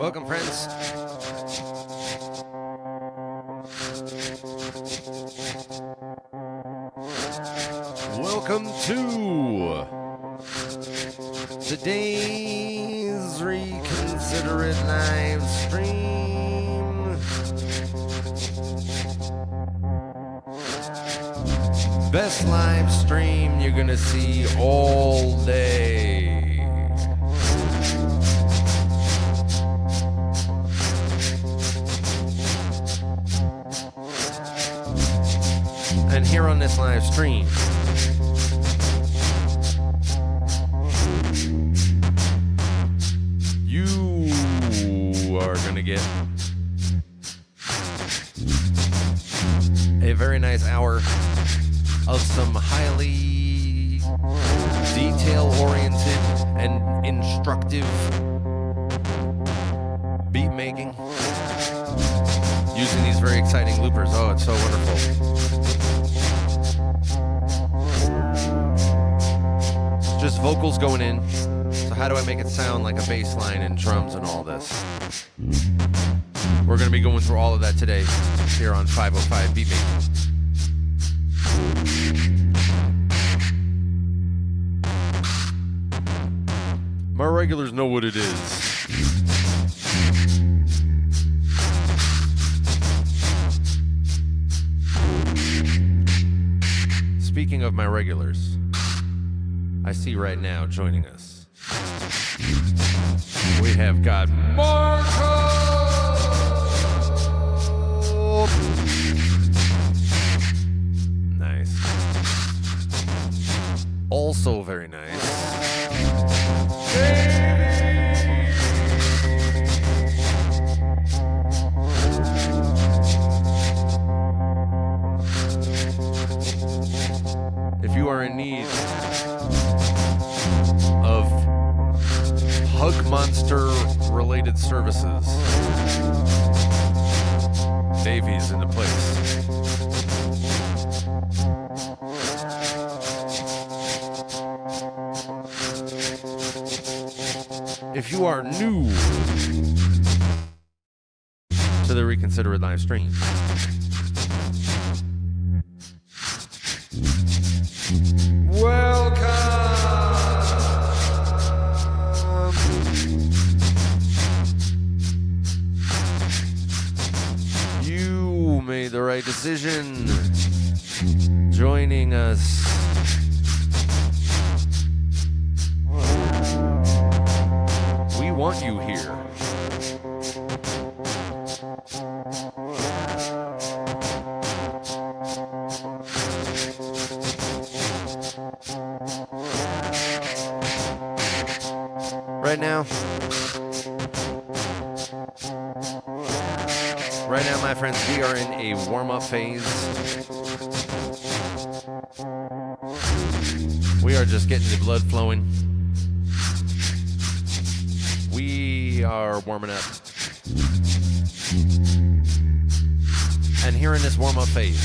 Welcome, friends. Welcome to today's Reconsider It live stream. Best live stream you're gonna see all day. here on this live stream. You are going to get a very nice hour of some highly detail-oriented and instructive beat making using these very exciting loopers. Oh, it's so wonderful. It's just vocals going in. So how do I make it sound like a bass line and drums and all this? We're going to be going through all of that today here on 505 Beatmaking. My regulars know what it is. Speaking of my regulars, I see right now joining us, we have got Marco! Nice. Also very nice. If you are in need of Hug Monster related services, Davy's in the place. If you are new to the Reconsider It live stream, welcome! You made the right decision joining us. We want you here. Right now, my friends, we are in a warm-up phase. We are just getting the blood flowing. We are warming up. And here in this warm-up phase,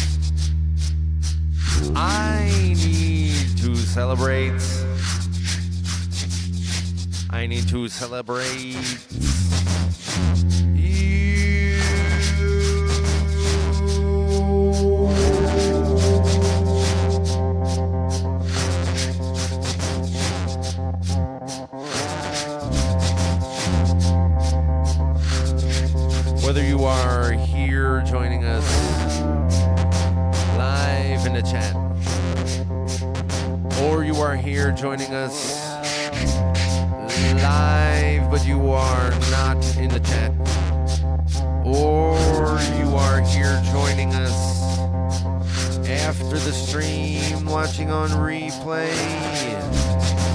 I need to celebrate. I need to celebrate you. Whether you are here joining us live in the chat, or you are here joining us live, but you are not in the chat, or you are here joining us after the stream, watching on replay.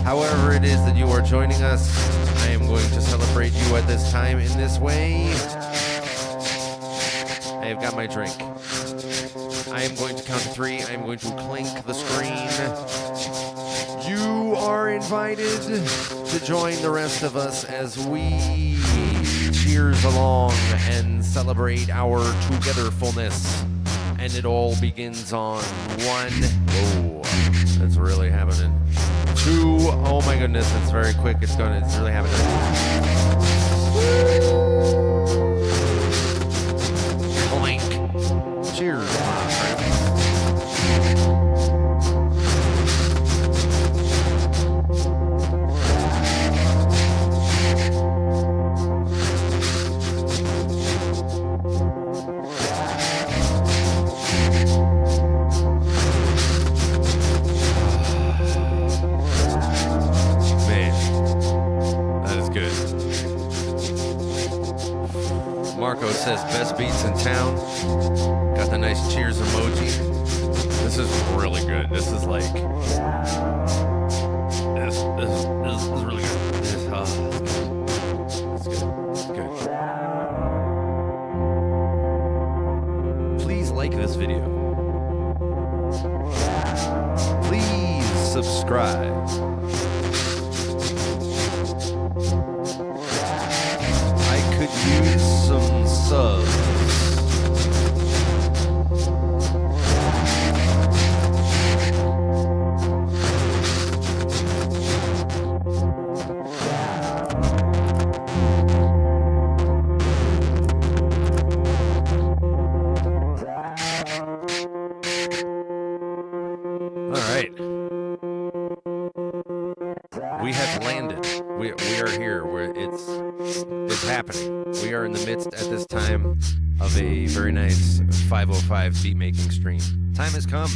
However it is that you are joining us, I am going to celebrate you at this time in this way. I have got my drink. I am going to count to 3. I am going to clink the screen. You are invited to join the rest of us as we cheers along and celebrate our togetherfulness. And it all begins on 1. Oh, it's really happening. 2. Oh my goodness, it's very quick. It's really happening. Clink. Cheers. Marco says best beats in town. Got the nice cheers emoji. This is really good. This is like this is really good. This is it's good. Please like this video. Please subscribe. I could use some subs. We have landed. We are here. It's happening. We are in the midst at this time of a very nice 505 beat making stream. Time has come.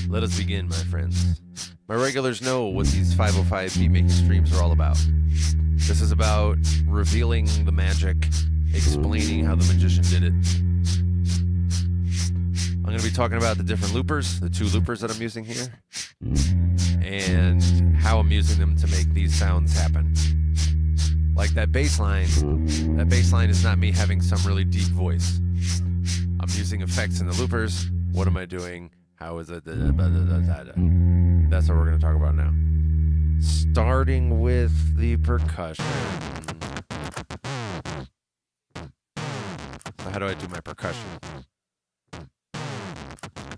Let us begin, my friends. My regulars know what these 505 beat making streams are all about. This is about revealing the magic, explaining how the magician did it. I'm going to be talking about the different loopers, the two loopers that I'm using here, and how I'm using them to make these sounds happen. Like that bass line is not me having some really deep voice. I'm using effects in the loopers. What am I doing? How is it? That's what we're going to talk about now. Starting with the percussion. So how do I do my percussion?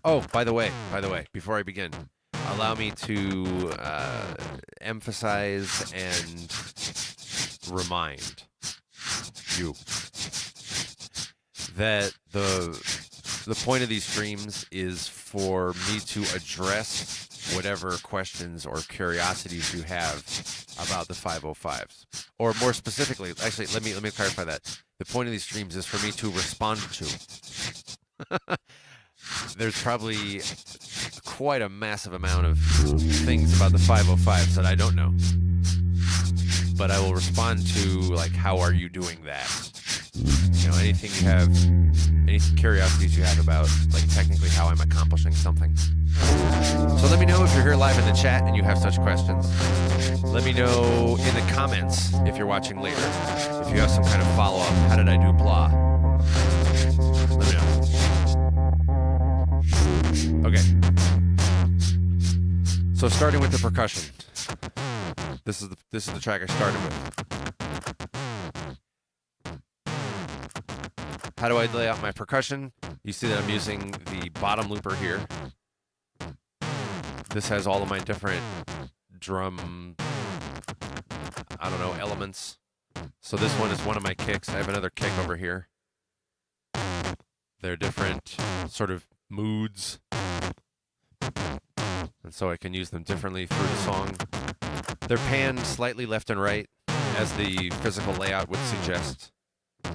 Oh, by the way, before I begin, allow me to emphasize and remind you that the point of these streams is for me to address whatever questions or curiosities you have about the 505s. Or more specifically, actually, let me clarify that. The point of these streams is for me to respond to. There's probably quite a massive amount of things about the 505s that I don't know. But I will respond to, like, how are you doing that? You know, anything you have, any curiosities you have about, like, technically how I'm accomplishing something. So let me know if you're here live in the chat and you have such questions. Let me know in the comments if you're watching later. If you have some kind of follow-up, how did I do blah? Let me know. Okay. So starting with the percussion. This is the track I started with. How do I lay out my percussion? You see that I'm using the bottom looper here. This has all of my different drum, I don't know, elements. So this one is one of my kicks. I have another kick over here. They're different sort of moods. And so I can use them differently through the song. They're panned slightly left and right, as the physical layout would suggest. In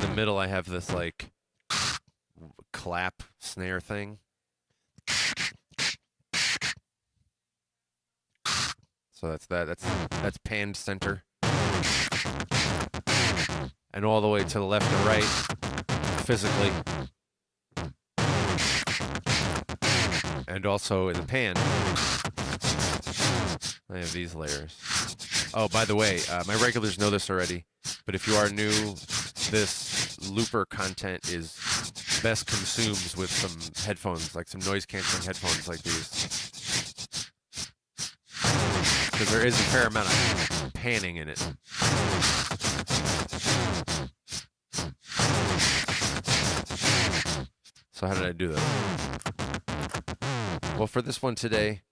the middle, I have this, like, clap snare thing. So that's that. That's panned center. And all the way to the left and right, physically. And also in the pan, I have these layers. Oh, by the way, my regulars know this already, but if you are new, this looper content is best consumed with some headphones, like some noise-canceling headphones like these. Because there is a fair amount of panning in it. So how did I do this? Well, for this one today,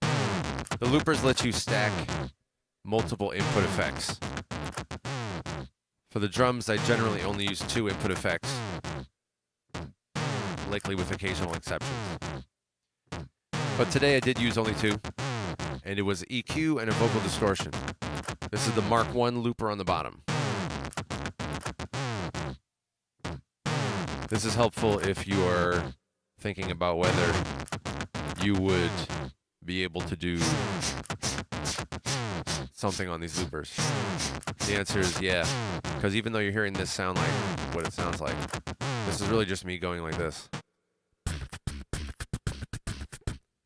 the loopers let you stack multiple input effects. For the drums, I generally only use 2 input effects, likely with occasional exceptions. But today I did use only 2, and it was EQ and a vocal distortion. This is the Mark I looper on the bottom. This is helpful if you are thinking about whether you would be able to do something on these loopers. The answer is yeah, because even though you're hearing this sound like what it sounds like, this is really just me going like this.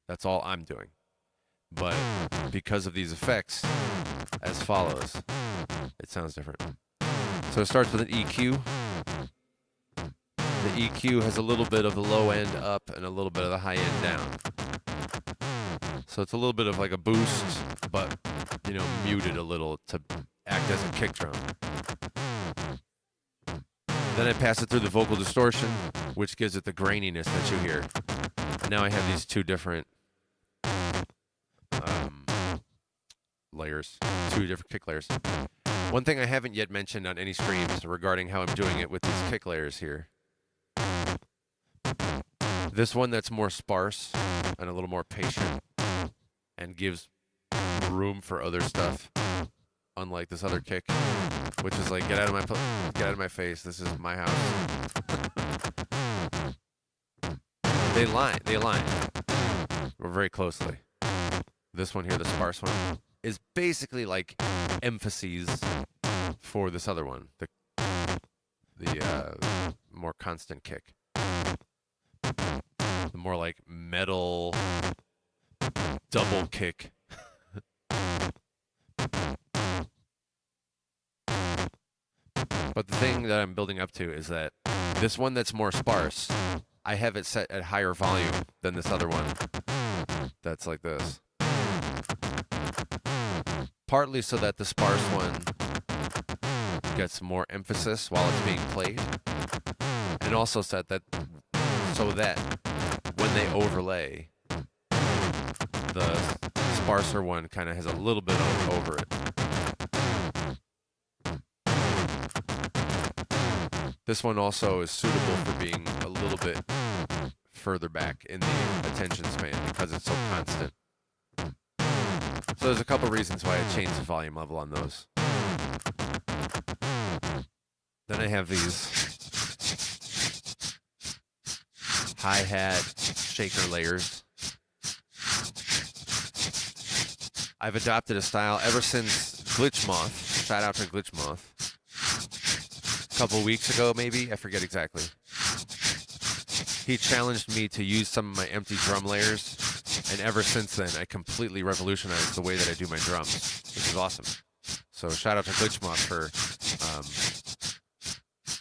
That's all I'm doing. But because of these effects, as follows, it sounds different. So it starts with an EQ. The EQ has a little bit of the low end up and a little bit of the high end down. So it's a little bit of like a boost, but, you know, muted a little to act as a kick drum. Then I pass it through the vocal distortion, which gives it the graininess that you hear. And now I have these two different layers, two different kick layers. One thing I haven't yet mentioned on any streams regarding how I'm doing it with these kick layers here. This one that's more sparse and a little more patient and gives room for other stuff, unlike this other kick, which is like, get out of my face, this is my house. They align very closely. This one here, the sparse one, is basically like emphases for this other one, the more constant kick. The more like metal double kick. But the thing that I'm building up to is that this one that's more sparse, I have it set at higher volume than this other one that's like this. Partly so that the sparse one gets more emphasis while it's being played, and also so that when they overlay, the sparser one kind of has a little bit over it. This one also is suitable for being a little bit further back in the attention span because it's so constant. So there's a couple reasons why I changed the volume level on those. Then I have these hi-hat shaker layers. I've adopted a style ever since Glitchmoth. Shout out to Glitchmoth. A couple weeks ago, maybe, I forget exactly. He challenged me to use some of my empty drum layers, and ever since then, I completely revolutionized the way that I do my drums, which is awesome. So shout out to Glitchmoth for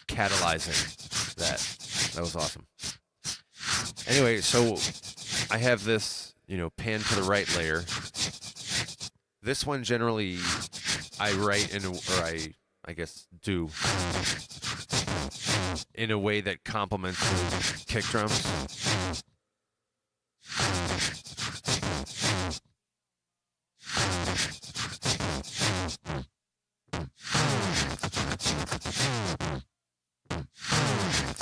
catalyzing that. That was awesome. Anyway, so I have this, you know, pan to the right layer. This one generally I write I guess do in a way that complements the kick drums.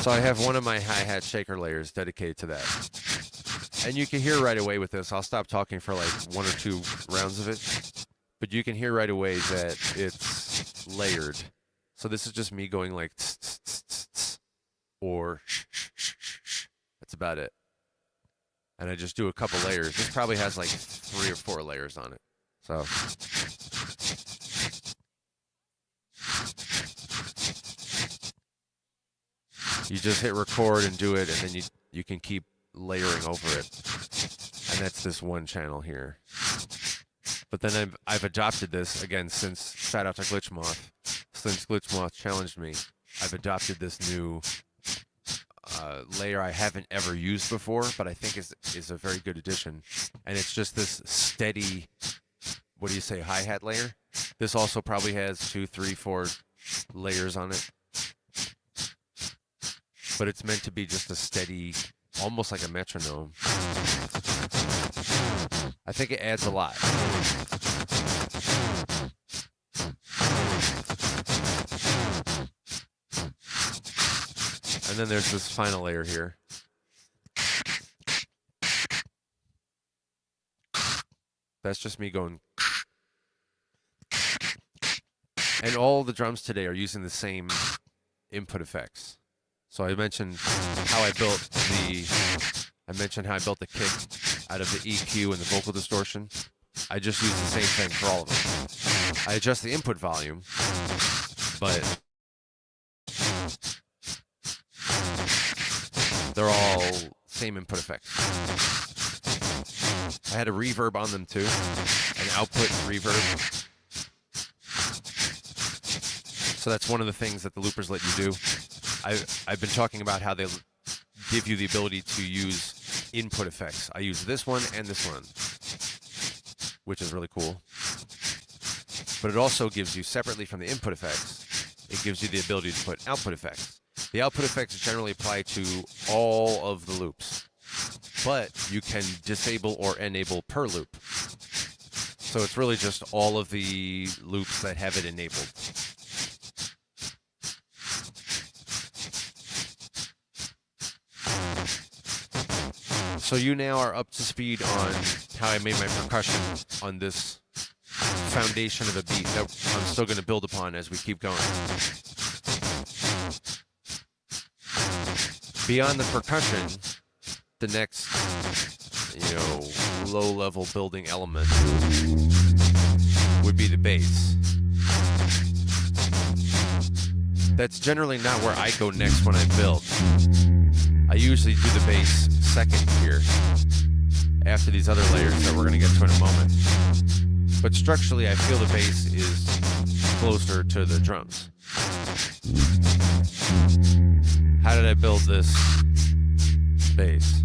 So I have one of my hi-hat shaker layers dedicated to that. And you can hear right away with this, I'll stop talking for like 1 or 2 rounds of it, but you can hear right away that it's layered. So this is just me going like tss, tss, tss, tss, tss, or shh, shh, shh, shh, shh. That's about it. And I just do a couple layers. This probably has like 3 or 4 layers on it. So you just hit record and do it, and then you can keep layering over it. And that's this one channel here. But then I've adopted this, again, since, shout out to Glitchmoth, since Glitchmoth challenged me, I've adopted this new layer I haven't ever used before, but I think is a very good addition. And it's just this steady, what do you say, hi-hat layer? This also probably has 2, 3, 4 layers on it. But it's meant to be just a steady, almost like a metronome. I think it adds a lot. And then there's this final layer here. That's just me going. And all the drums today are using the same input effects. So I mentioned how I built the kick out of the EQ and the vocal distortion. I just use the same thing for all of them. I adjust the input volume, but they're all same input effects. I had a reverb on them too, an output reverb. So that's one of the things that the loopers let you do. I've been talking about how they give you the ability to use input effects. I use this one and this one, which is really cool. But it also gives you, separately from the input effects, it gives you the ability to put output effects. The output effects generally apply to all of the loops, but you can disable or enable per loop. So it's really just all of the loops that have it enabled. So you now are up to speed on how I made my percussion on this foundation of a beat that I'm still going to build upon as we keep going. Beyond the percussion, the next, low-level building element would be the bass. That's generally not where I go next when I build. I usually do the bass second here, after these other layers that we're going to get to in a moment. But structurally, I feel the bass is closer to the drums. How did I build this bass?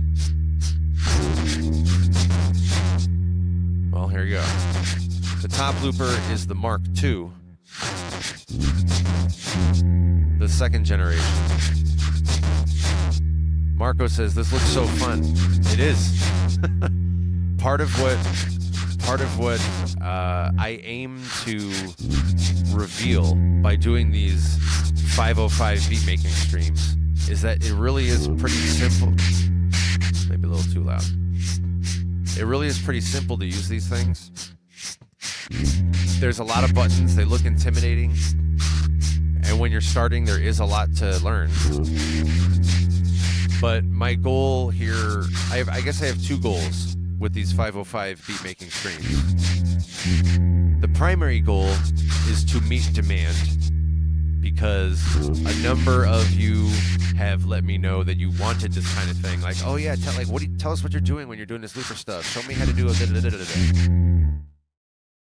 Well, here you go. The top looper is the Mark II, the second generation. Marco says, this looks so fun. It is. Part of what I aim to reveal by doing these 505 beatmaking streams is that it really is pretty simple. Maybe a little too loud. It really is pretty simple to use these things. There's a lot of buttons. They look intimidating. And when you're starting, there is a lot to learn. But my goal here, I guess I have two goals with these 505 beatmaking streams. The primary goal is to meet demand, because a number of you have let me know that you wanted this kind of thing. Like, oh yeah, tell us what you're doing when you're doing this looper stuff. Show me how to do a da-da-da-da-da.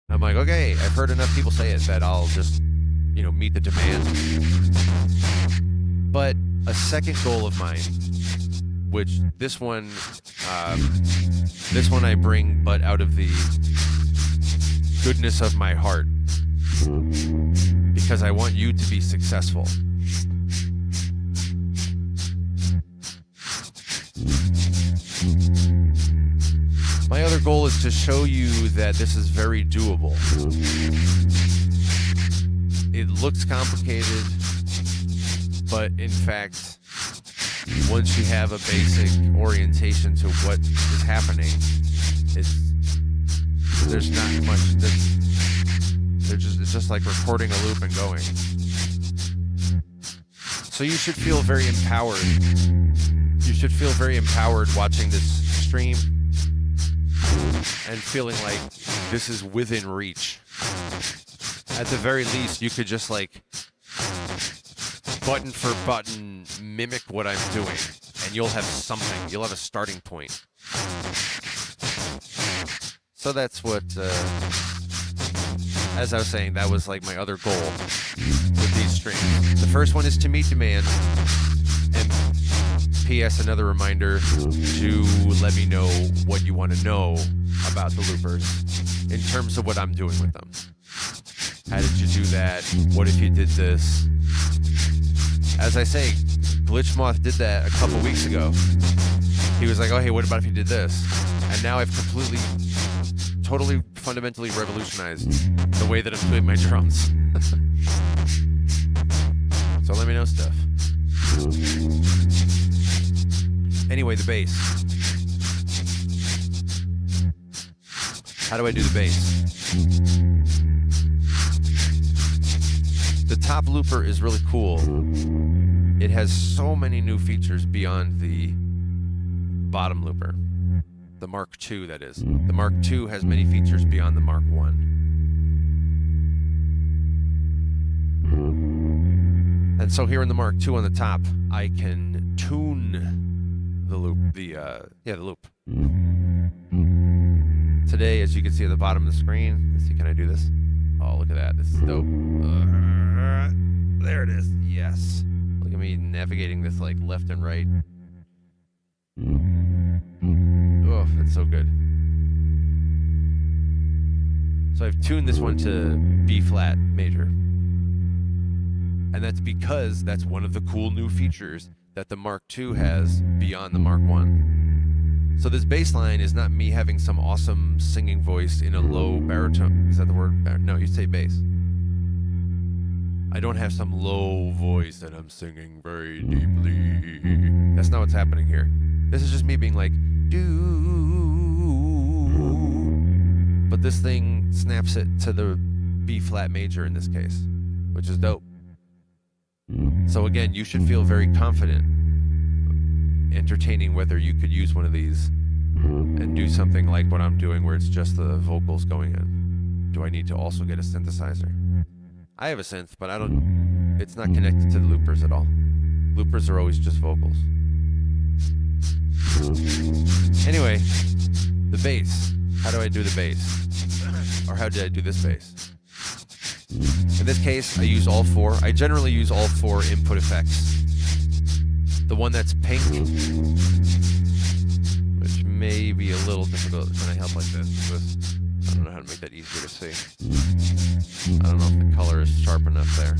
I'm like, okay, I've heard enough people say it that I'll just, meet the demand. But a second goal of mine, which this one I bring, but out of the goodness of my heart, because I want you to be successful. My other goal is to show you that this is very doable. It looks complicated, but in fact, once you have a basic orientation to what is happening, there's not much. It's just like recording a loop and going. So you should feel very empowered. You should feel very empowered watching this stream and feeling like this is within reach. At the very least, you could just button for button mimic what I'm doing, and you'll have something. You'll have a starting point. So that's what, as I was saying, that was my other goal with these streams. The first one is to meet demand, and P.S. another reminder to let me know what you want to know about the loopers in terms of what I'm doing with them. How did you do that? What if you did this? As I say, Glitchmoth did that a couple weeks ago. He was like, oh, hey, what about if you did this? And now I've totally, fundamentally revolutionized the way that I'm doing my drums. So let me know stuff. Anyway, the bass. How do I do the bass? The top looper is really cool. It has so many new features beyond the bottom looper. The Mark II, that is. The Mark II has many features beyond the Mark I. And so here in the Mark II on the top, I can tune the loop, the loop. Today, as you can see at the bottom of the screen, let's see, can I do this? Oh, look at that. This is dope. There it is. Yes. Look at me navigating this like left and right. Oh, it's so good. So I've tuned this one to B flat major. And that's because that's one of the cool new features that the Mark II has beyond the Mark I. So this bass line is not me having some awesome singing voice in a low baritone. Is that the word? No, you say bass. I don't have some low voice that I'm singing very deeply. That's not what's happening here. This is just me being like, do. But this thing snaps it to the B flat major in this case, which is dope. So again, you should feel very confident entertaining whether you could use one of these and do something like what I'm doing where it's just the vocals going in. Do I need to also get a synthesizer? I have a synth, but it's not connected to the loopers at all. Loopers are always just vocals. Anyway, the bass. How do I do the bass? Or how did I do this bass? In this case, I use all four. I generally use all four input effects. The one that's pink, which may be a little difficult. Can I help like this? I don't know how to make that easier to see. I don't know if the color is sharp enough there.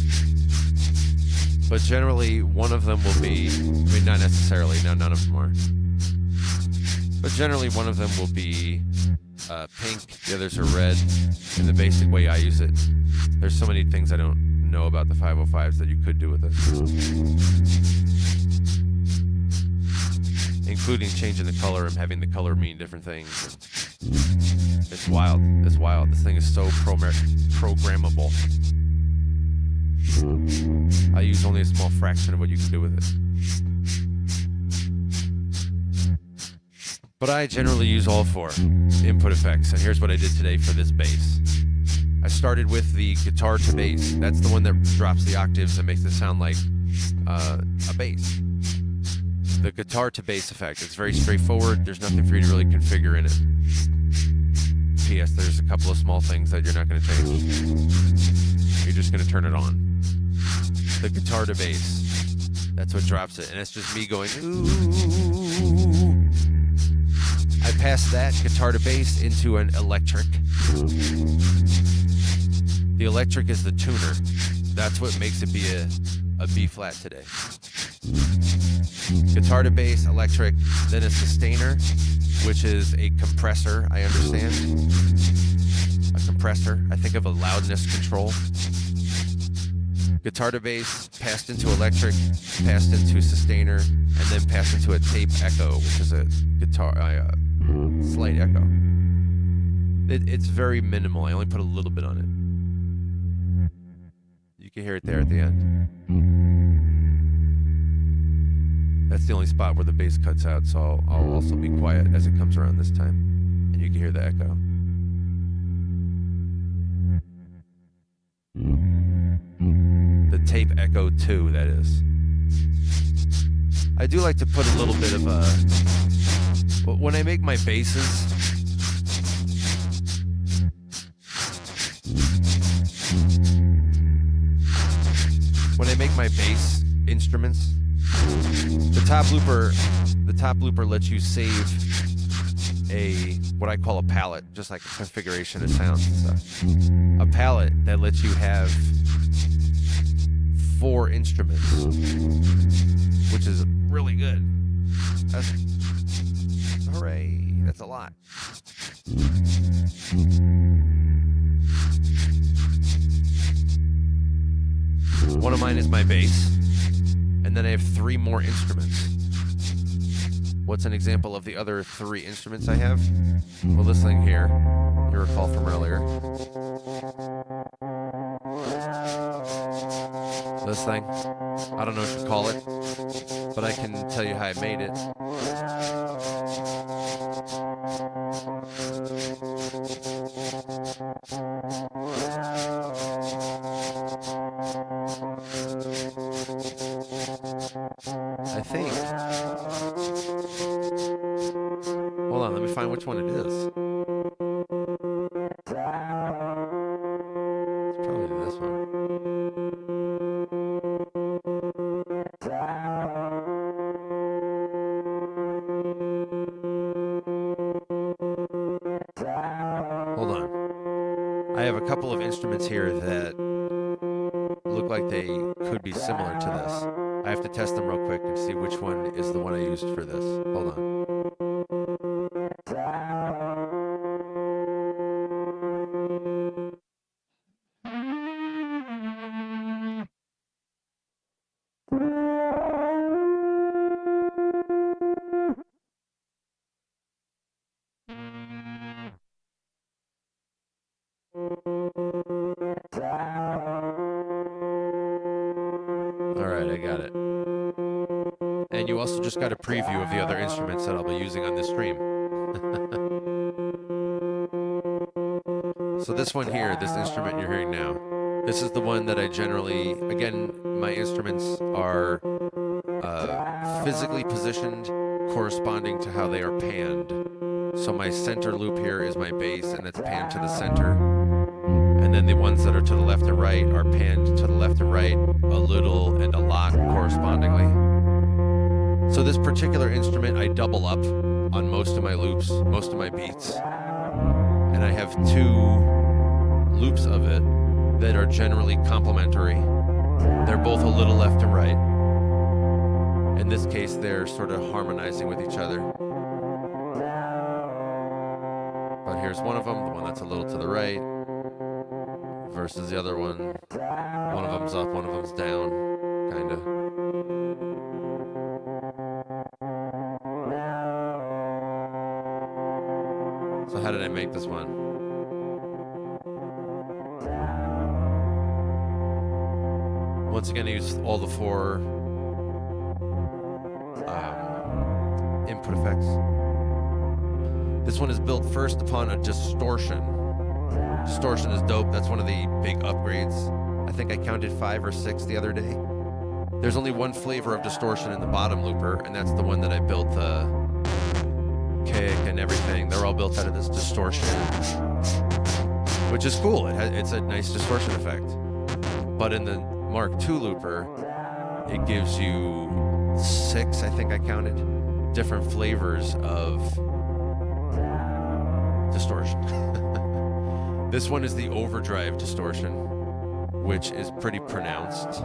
But generally, one of them will be, I mean, not necessarily, no, none of them are. But generally, one of them will be pink, the others are red, in the basic way I use it. There's so many things I don't know about the 505s that you could do with this. Including changing the color and having the color mean different things. It's wild. It's wild. This thing is so programmable. I use only a small fraction of what you can do with it. But I generally use all four input effects, and here's what I did today for this bass. I started with the guitar to bass. That's the one that drops the octaves and makes it sound like a bass. The guitar to bass effect. It's very straightforward. There's nothing for you to really configure in it. P.S. There's a couple of small things that you're not going to change. You're just going to turn it on. The guitar to bass. That's what drops it. And it's just me going, ooh. I pass that guitar to bass into an electric. The electric is the tuner. That's what makes it be a B flat today. Guitar to bass, electric, then a sustainer, which is a compressor, I understand. A compressor, I think of a loudness control. Guitar to bass, passed into electric, passed into sustainer, and then passed into a tape echo, which is a guitar, slight echo. It's very minimal. I only put a little bit on it. You can hear it there at the end. That's the only spot where the bass cuts out, so I'll also be quiet as it comes around this time. And you can hear the echo. The tape echo 2, that is. I do like to put a little bit of when I make my basses, bass instruments, the top looper lets you save what I call a palette, just like a configuration of sounds and stuff. A palette that lets you have 4 instruments, which is really good. Hooray, that's a lot. One of mine is my bass, and then I have 3 more instruments. What's an example of the other 3 instruments I have? Well, this thing here, you recall from earlier. This thing, I don't know what you call it, but I can tell you how I made it. I think. Hold on, let me find which one it is. this one. Hold on. I have a couple of instruments here that look like they could be similar to this. I have to test them real quick and see which one is the one I used for this. Hold on. Alright, I got it. And you also just got a preview of the other instruments that I'll be using on this stream. So this one here, this instrument you're hearing now, this is the one that I generally, again, my instruments are physically positioned corresponding to how they are panned. So my center loop here is my bass, and it's panned to the center. And then the ones that are to the left and right are panned to the left and right, a little and a lot correspondingly. So this particular instrument I double up on most of my loops, most of my beats. And I have two loops of it that are generally complementary. They're both a little left and right. In this case, they're sort of harmonizing with each other. But here's one of them, the one that's a little to the right, versus the other one. One of them's up, one of them's down, kind of. So how did I make this one? Once again, I used all the four input effects. This one is built first upon a distortion. Distortion is dope. That's one of the big upgrades. I think I counted 5 or 6 the other day. There's only one flavor of distortion in the bottom looper, and that's the one that I built the kick and everything. They're all built out of this distortion, which is cool. It's a nice distortion effect. But in the Mark II looper, it gives you 6, I think I counted, different flavors of distortion. This one is the overdrive distortion, which is pretty pronounced.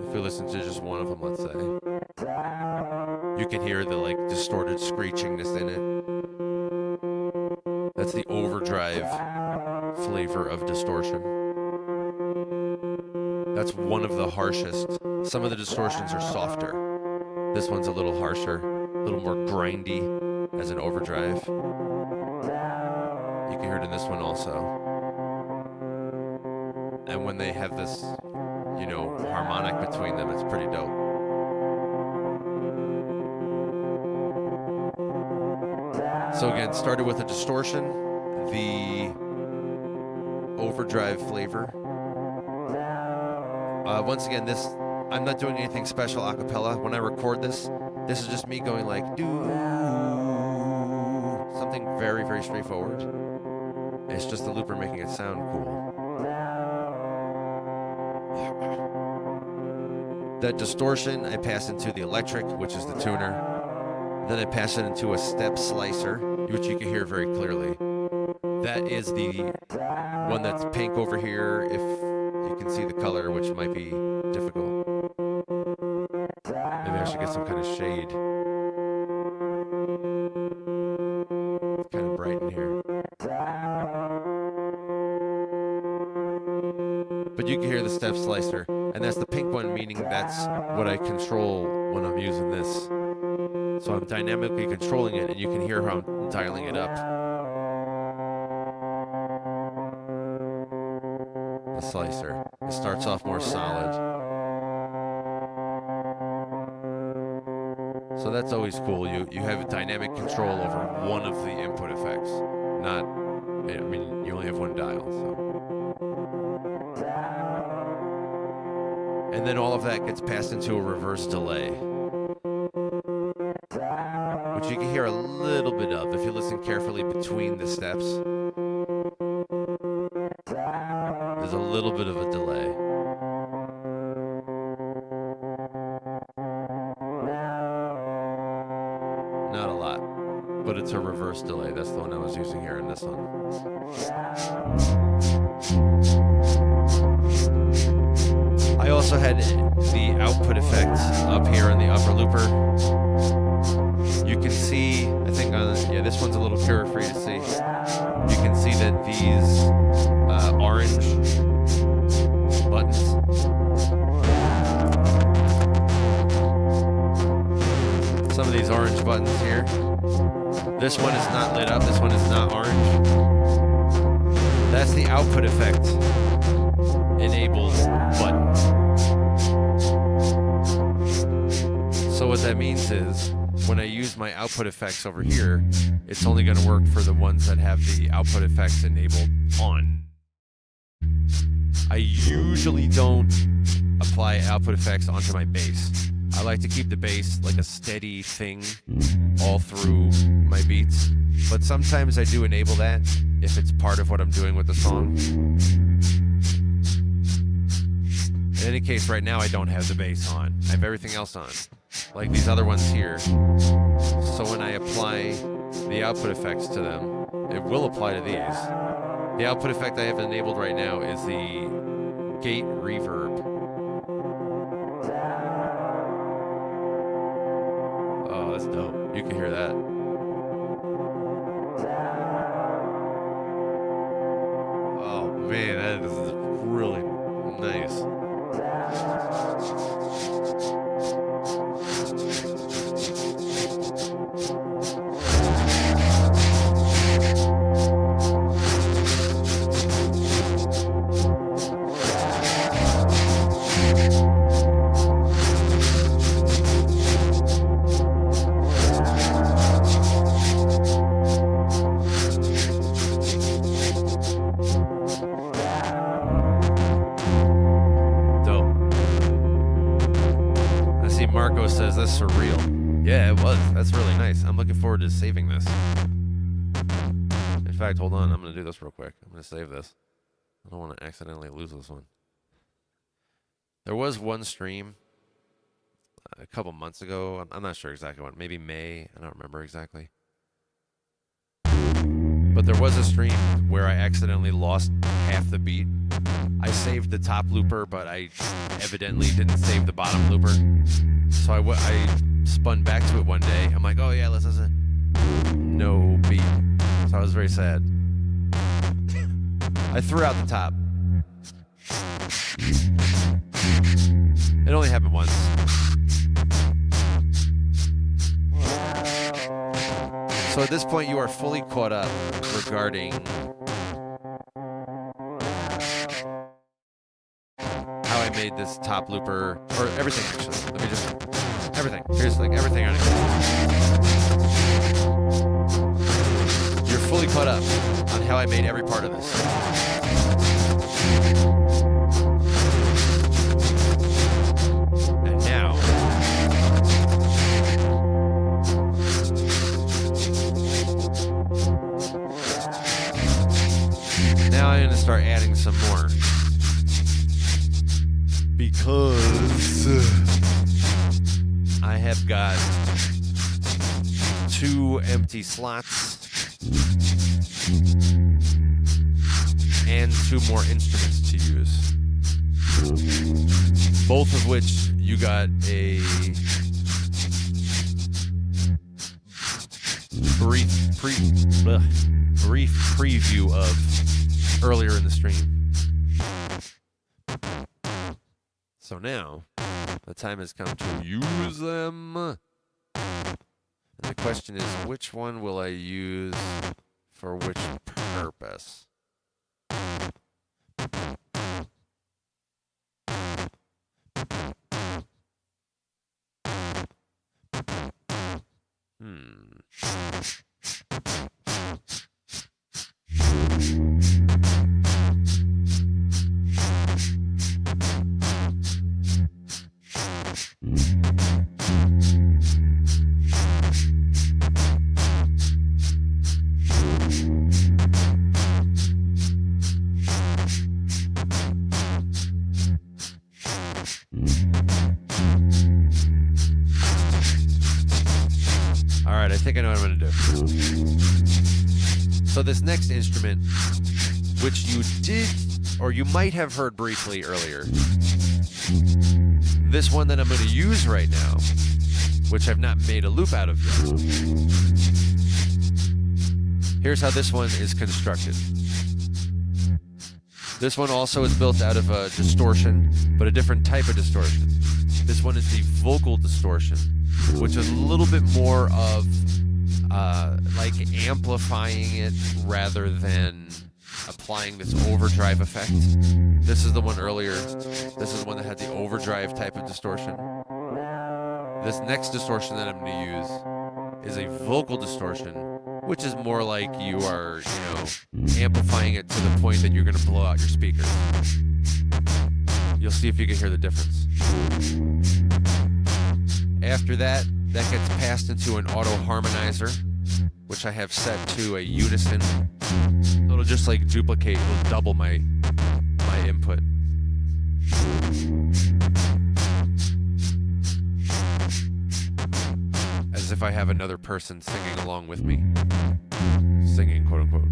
If you listen to just one of them, let's say, you can hear the like distorted screechingness in it. That's the overdrive flavor of distortion. That's one of the harshest. Some of the distortions are softer. This one's a little harsher, a little more grindy as an overdrive. You can hear it in this one also. And when they have this, you know, harmonic between them, it's pretty dope. So again, started with a distortion, the overdrive flavor. Once again, I'm not doing anything special a cappella. When I record this is just me going like, do something very, very straightforward. It's just the looper making it sound cool. That distortion I pass into the electric, which is the tuner. Then I pass it into a step slicer, which you can hear very clearly. That is the one that's pink over here, if you can see the color, which might be difficult. Maybe I should get some kind of shade. It's kind of bright in here. But you can hear the step slicer, and that's the pink one, meaning that's what I control when I'm using this. So I'm dynamically controlling it, and you can hear how I'm dialing it up. The slicer. It starts off more solid. So that's always cool. You have dynamic control over one of the input effects. Not, I mean, you only have one dial, so. And then all of that gets passed into a reverse delay, which you can hear a little bit of if you listen carefully between the steps. there's a little bit of a delay. Not a lot, but it's a reverse delay. That's the one I was using here in this one. I also had the output effect up here in the upper looper. You can see, I think this one's a little clearer for you to see. You can see that these orange buttons, some of these orange buttons here, this one is not lit up, this one is not orange. That's the output effect enabled button. So what that means is, when I use my output effects over here, it's only going to work for the ones that have the output effects enabled on. I usually don't apply output effects onto my bass. I like to keep the bass like a steady thing all through my beats, but sometimes I do enable that if it's part of what I'm doing with the song. In any case, right now I don't have the bass on. I have everything else on, like these other ones here. So when I apply the output effects to them, it will apply to these. The output effect I have enabled right now is the gate reverb. Oh, that's dope. You can hear that. Oh man, that is really nice. That's surreal. Yeah, it was. That's really nice. I'm looking forward to saving this. In fact, hold on. I'm going to do this real quick. I'm going to save this. I don't want to accidentally lose this one. There was one stream a couple months ago. I'm not sure exactly when. Maybe May. I don't remember exactly. But there was a stream where I accidentally lost half the beat. I saved the top looper, but I evidently didn't save the bottom looper. So I spun back to it one day. I'm like, oh yeah, let's listen. No beat. So I was very sad. I threw out the top. It only happened once. So at this point, you are fully caught up regarding how I made this top looper, or everything actually. Let me just, everything. Here's like everything on it. You're fully caught up on how I made every part of this. And now, I'm going to start adding some more. Because I have got 2 empty slots and 2 more instruments to use. Both of which you got a brief preview of earlier in the stream. So now, the time has come to use them. And the question is, which one will I use for which purpose? think I know what I'm going to do. So this next instrument, which you did, or you might have heard briefly earlier, this one that I'm going to use right now, which I've not made a loop out of yet. Here's how this one is constructed. This one also is built out of a distortion, but a different type of distortion. This one is the vocal distortion, which is a little bit more of like amplifying it rather than applying this overdrive effect. This is the one earlier. This is the one that had the overdrive type of distortion. This next distortion that I'm going to use is a vocal distortion, which is more like you are, amplifying it to the point that you're going to blow out your speakers. You'll see if you can hear the difference. After that, that gets passed into an auto harmonizer, which I have set to a unison. So it'll just like duplicate, it'll double my input. As if I have another person singing along with me. Singing, quote unquote.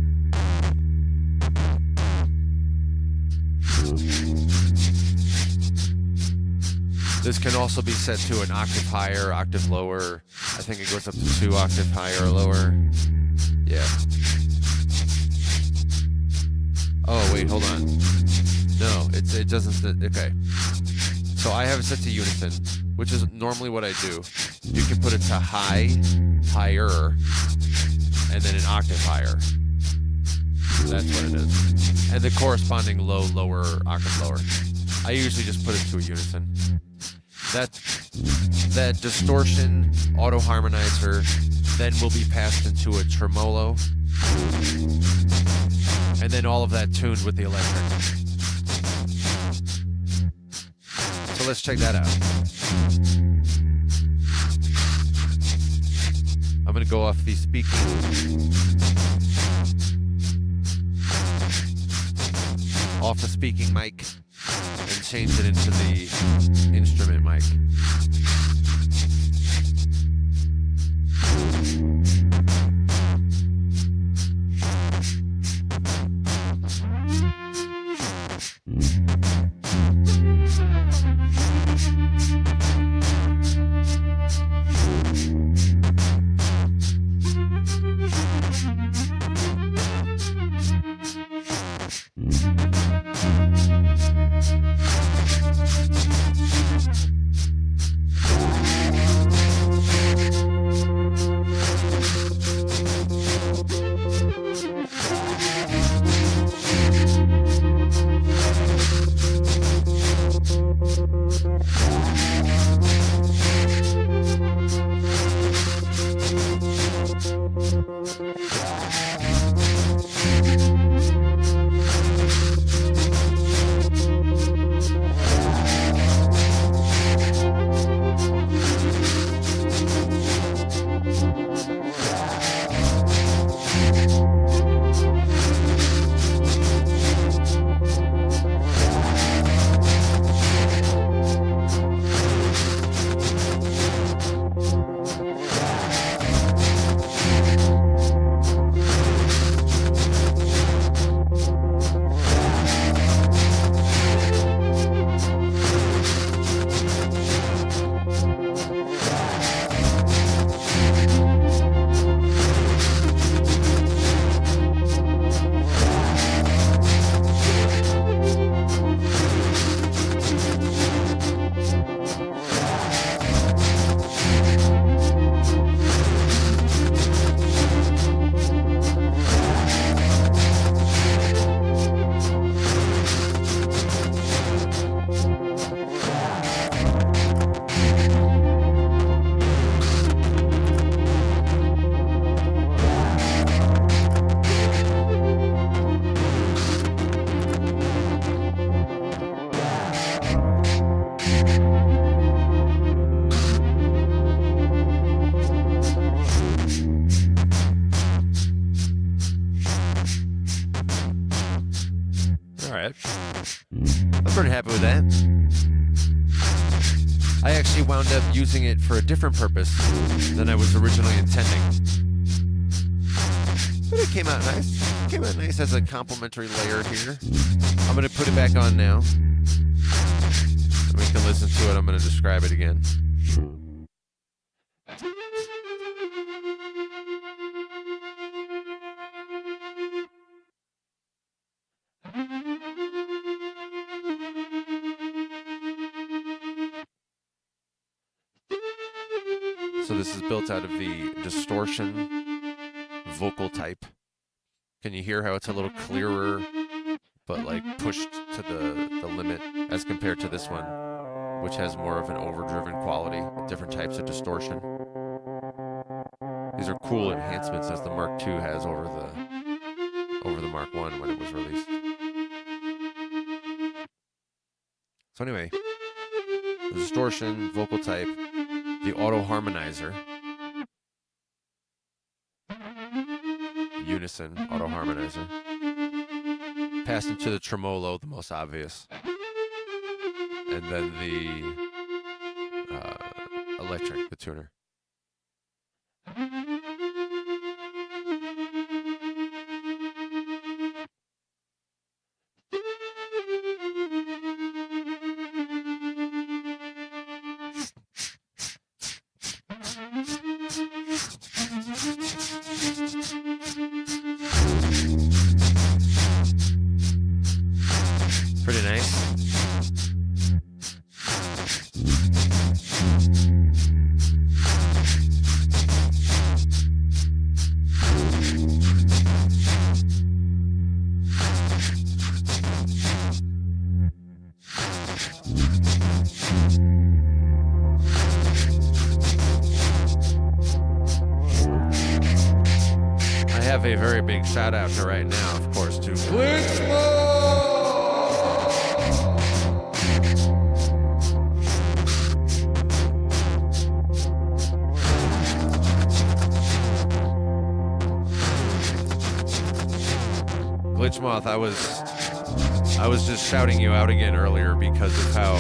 This can also be set to an octave higher, octave lower. I think it goes up to 2 octave higher or lower. Yeah. Oh, wait, hold on. No, it doesn't. Okay. So I have it set to unison, which is normally what I do. You can put it to high, higher, and then an octave higher. That's what it is. And the corresponding low, lower, octave lower. I usually just put it to a unison. That distortion auto harmonizer then will be passed into a tremolo, and then all of that tuned with the electric. So let's check that out. I'm going to go off the speaking. Off the speaking mic and change it into the instrument mic. All right. I'm pretty happy with that. I actually wound up using it for a different purpose than I was originally intending. But it came out nice. It came out nice as a complimentary layer here. I'm going to put it back on now. And we can listen to it. I'm going to describe it again. So this is built out of the distortion vocal type. Can you hear how it's a little clearer, but like pushed to the limit as compared to this one, which has more of an overdriven quality, different types of distortion. These are cool enhancements as the Mark II has over the Mark I when it was released. So anyway, the distortion, vocal type, the auto harmonizer, unison auto harmonizer, passed into the tremolo, the most obvious, and then the electric, the tuner. Pretty nice. I have a very big shout out to right now, of course, to Glitchmoth. I was just shouting you out again earlier because of how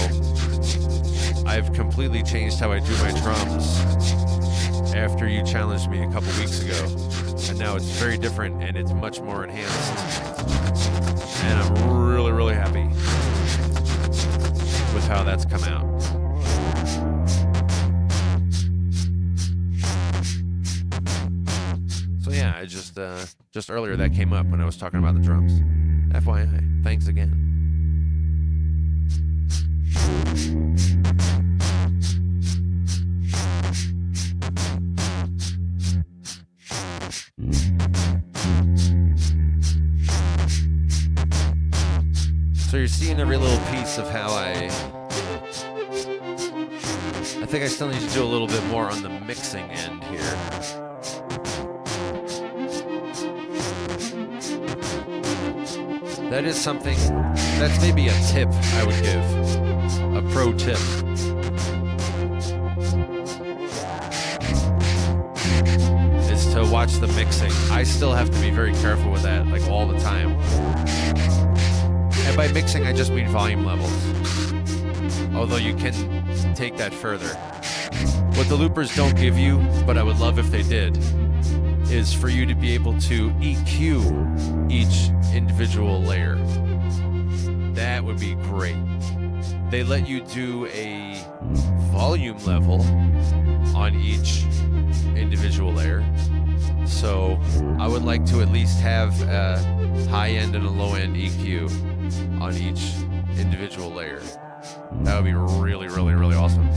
I've completely changed how I do my drums after you challenged me a couple weeks ago. And now it's very different and it's much more enhanced. And I'm really, really happy with how that's come out. So yeah, I just earlier that came up when I was talking about the drums. FYI, thanks again. So you're seeing every little piece of how I think I still need to do a little bit more on the mixing end here. That is something, that's maybe a tip I would give, a pro tip. Is to watch the mixing. I still have to be very careful with that, like all the time. And by mixing, I just mean volume levels. Although you can take that further. What the loopers don't give you, but I would love if they did, is for you to be able to EQ each individual layer. That would be great. They let you do a volume level on each individual layer. So I would like to at least have a high end and a low end EQ on each individual layer. That would be really, really, really awesome.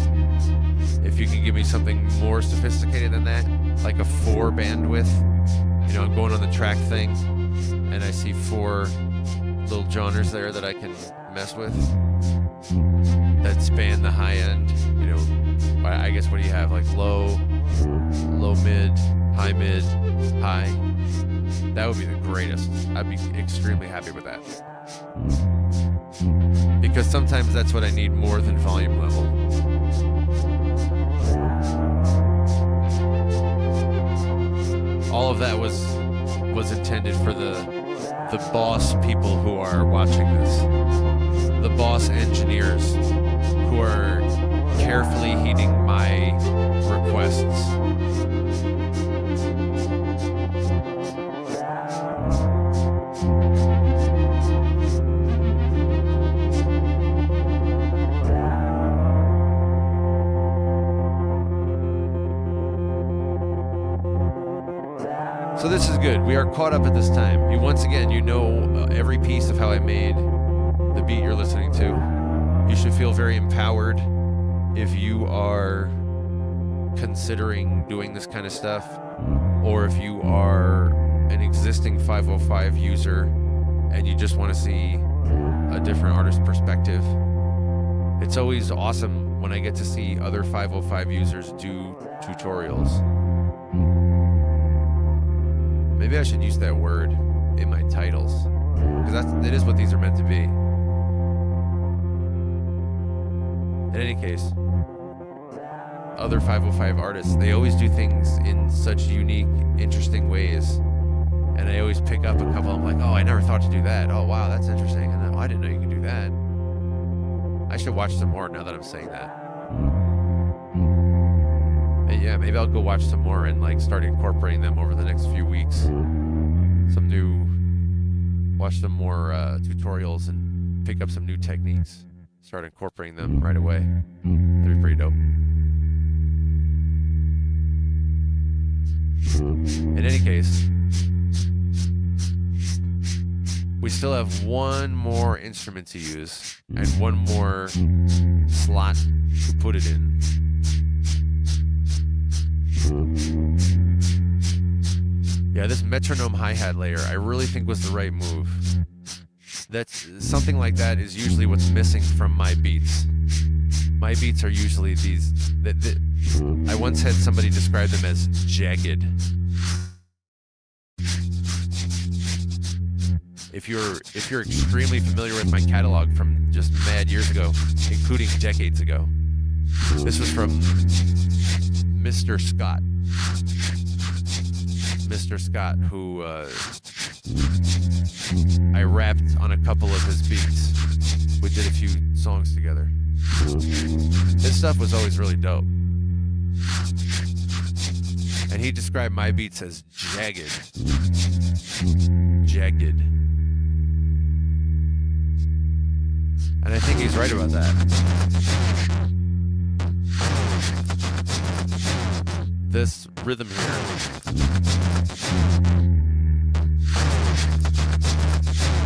If you can give me something more sophisticated than that, like a 4 bandwidth, you know, I'm going on the track thing, and I see 4 little joiners there that I can mess with that span the high end. You know, I guess what do you have? Like low mid, high. That would be the greatest. I'd be extremely happy with that. Because sometimes that's what I need more than volume level. All of that was intended for the boss people who are watching this. The boss engineers who are carefully heeding my requests. So this is good. We are caught up at this time. Once again, you know every piece of how I made the beat you're listening to. You should feel very empowered if you are considering doing this kind of stuff, or if you are an existing 505 user and you just want to see a different artist perspective. It's always awesome when I get to see other 505 users do tutorials. Maybe I should use that word in my titles, because that is what these are meant to be. In any case, other 505 artists, they always do things in such unique, interesting ways. And I always pick up a couple, I'm like, oh, I never thought to do that. Oh, wow, that's interesting. And then, oh, I didn't know you could do that. I should watch some more now that I'm saying that. And yeah, maybe I'll go watch some more and like start incorporating them over the next few weeks. Watch some more tutorials and pick up some new techniques. Start incorporating them right away. That'd be pretty dope. In any case, we still have one more instrument to use and one more slot to put it in. Yeah, this metronome hi-hat layer, I really think was the right move. That's something like that is usually what's missing from my beats. My beats are usually these. I once had somebody describe them as jagged. If you're extremely familiar with my catalog from just mad years ago, including decades ago, this was from Mr. Scott. Mr. Scott, who I rapped on a couple of his beats. We did a few songs together. His stuff was always really dope. And he described my beats as jagged. Jagged. And I think he's right about that. This rhythm here.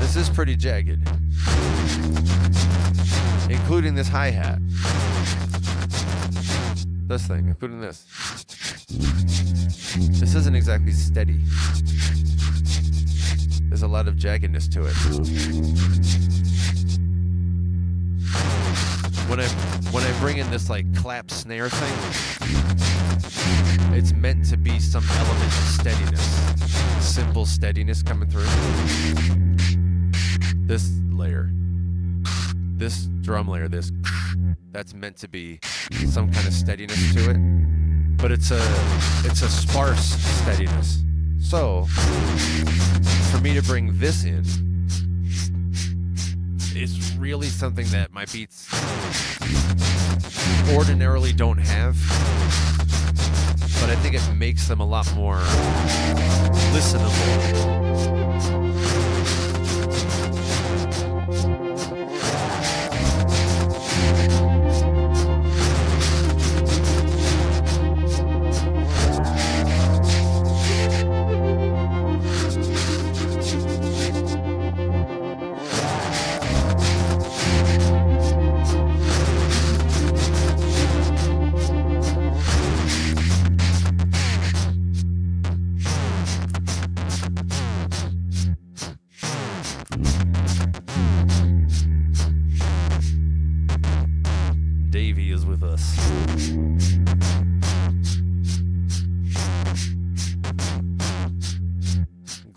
This is pretty jagged. Including this hi-hat. This thing, including this. This isn't exactly steady. There's a lot of jaggedness to it. When I bring in this like clap snare thing, it's meant to be some element of steadiness. Simple steadiness coming through. This layer. This drum layer, that's meant to be some kind of steadiness to it. But it's a sparse steadiness. So, for me to bring this in, it's really something that my beats ordinarily don't have. But I think it makes them a lot more listenable.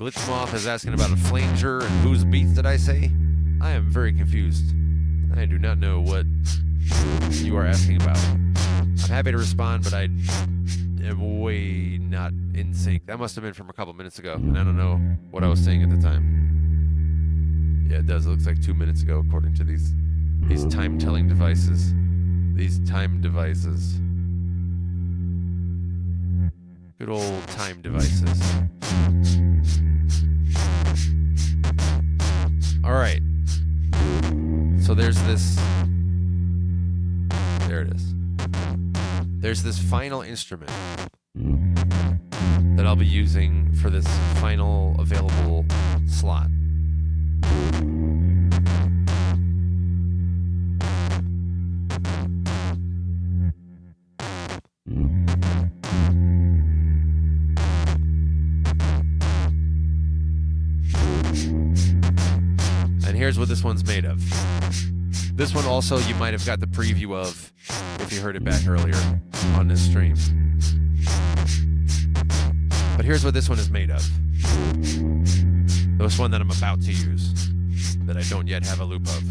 Glitchmoth is asking about a flanger and whose beats did I say? I am very confused. I do not know what you are asking about. I'm happy to respond, but I am way not in sync. That must have been from a couple minutes ago, and I don't know what I was saying at the time. Yeah, it does. It looks like 2 minutes ago, according to these time-telling devices. These time devices. Good old time devices. All right. So there's this. There it is. There's this final instrument that I'll be using for this final available slot. And here's what this one's made of. This one also you might have got the preview of if you heard it back earlier on this stream. But here's what this one is made of. This one that I'm about to use, that I don't yet have a loop of.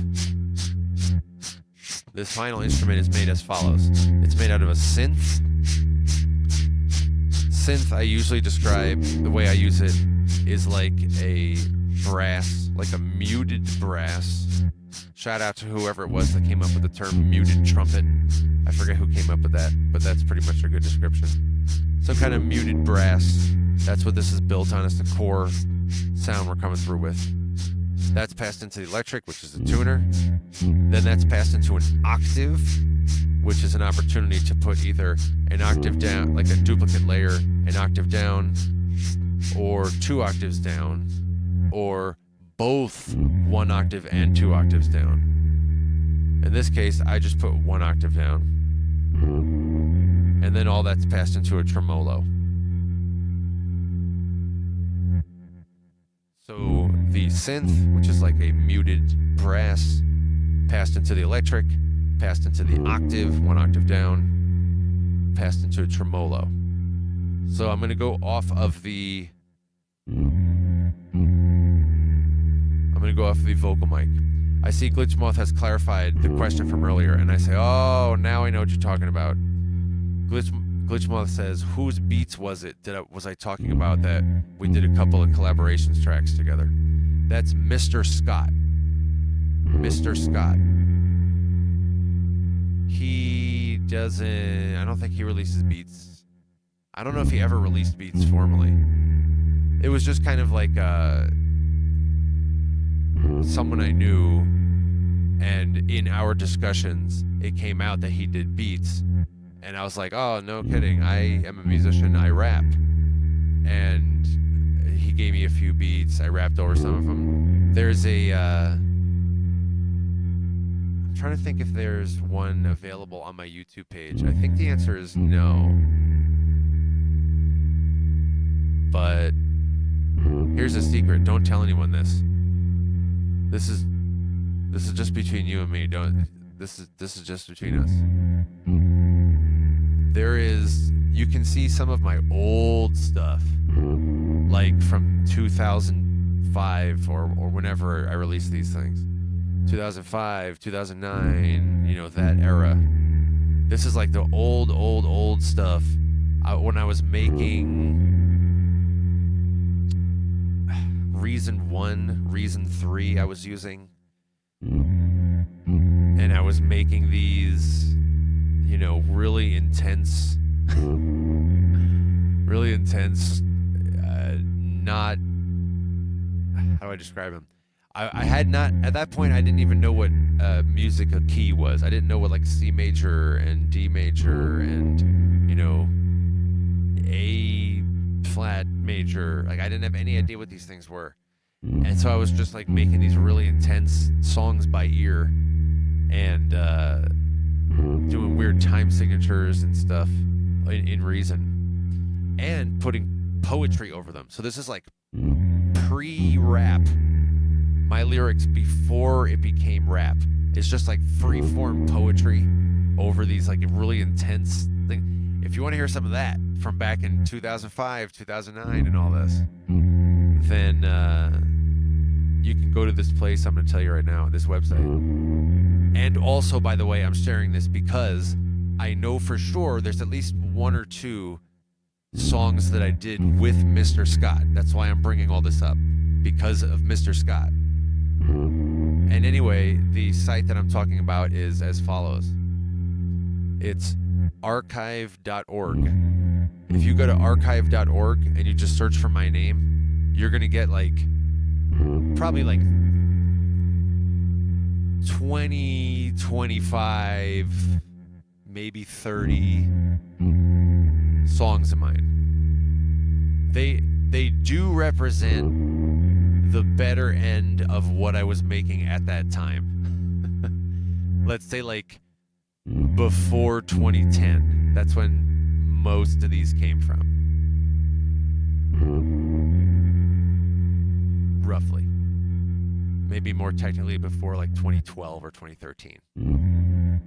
This final instrument is made as follows. It's made out of a synth. Synth, I usually describe, the way I use it, is like a brass, like a muted brass. Shout out to whoever it was that came up with the term muted trumpet. I forget who came up with that, but that's pretty much a good description. Some kind of muted brass. That's what this is built on. It's the core sound we're coming through with. That's passed into the electric, which is the tuner. Then that's passed into an octave, which is an opportunity to put either an octave down, like a duplicate layer, an octave down, or 2 octaves down, or both 1 octave and 2 octaves down. In this case, I just put 1 octave down. And then all that's passed into a tremolo. So the synth, which is like a muted brass, passed into the electric, passed into the octave, 1 octave down, passed into a tremolo. So I'm going to go off of the vocal mic. I see Glitch Moth has clarified the question from earlier, and I say, oh, now I know what you're talking about. Glitch Moth says, whose beats was it? Was I talking about that we did a couple of collaborations tracks together? That's Mr. Scott. Mr. Scott. He doesn't, I don't think he releases beats. I don't know if he ever released beats formally. It was just kind of like someone I knew, and in our discussions, it came out that he did beats. And I was like, oh, no kidding. I am a musician. I rap. And he gave me a few beats. I rapped over some of them. There's a... I'm trying to think if there's one available on my YouTube page. I think the answer is no. But here's a secret. Don't tell anyone this. This is just between you and me. This is just between us. You can see some of my old stuff, like from 2005 or whenever I released these things. 2005, 2009, that era. This is like the old stuff. When I was making Reason 1, Reason 3 I was using. And I was making these, really intense, not, how do I describe them? I had not, at that point, I didn't even know what music a key was. I didn't know what like C major and D major and, A flat major. Like I didn't have any idea what these things were. And so I was just like making these really intense songs by ear and doing weird time signatures and stuff in Reason and putting poetry over them. So this is like pre-rap. My lyrics before it became rap. It's just like free-form poetry over these like really intense things. If you want to hear some of that from back in 2005, 2009 and all this, then you can go to this place I'm going to tell you right now, this website. And also, by the way, I'm sharing this because I know for sure there's at least 1 or 2 songs that I did with Mr. Scott. That's why I'm bringing all this up, because of Mr. Scott. And anyway, the site that I'm talking about is as follows. It's archive.org. If you go to archive.org and you just search for my name, you're going to get like probably like 20, 25, maybe 30 songs of mine. They do represent the better end of what I was making at that time. Let's say like before 2010. That's when most of these came from. Roughly. Maybe more technically before like 2012 or 2013.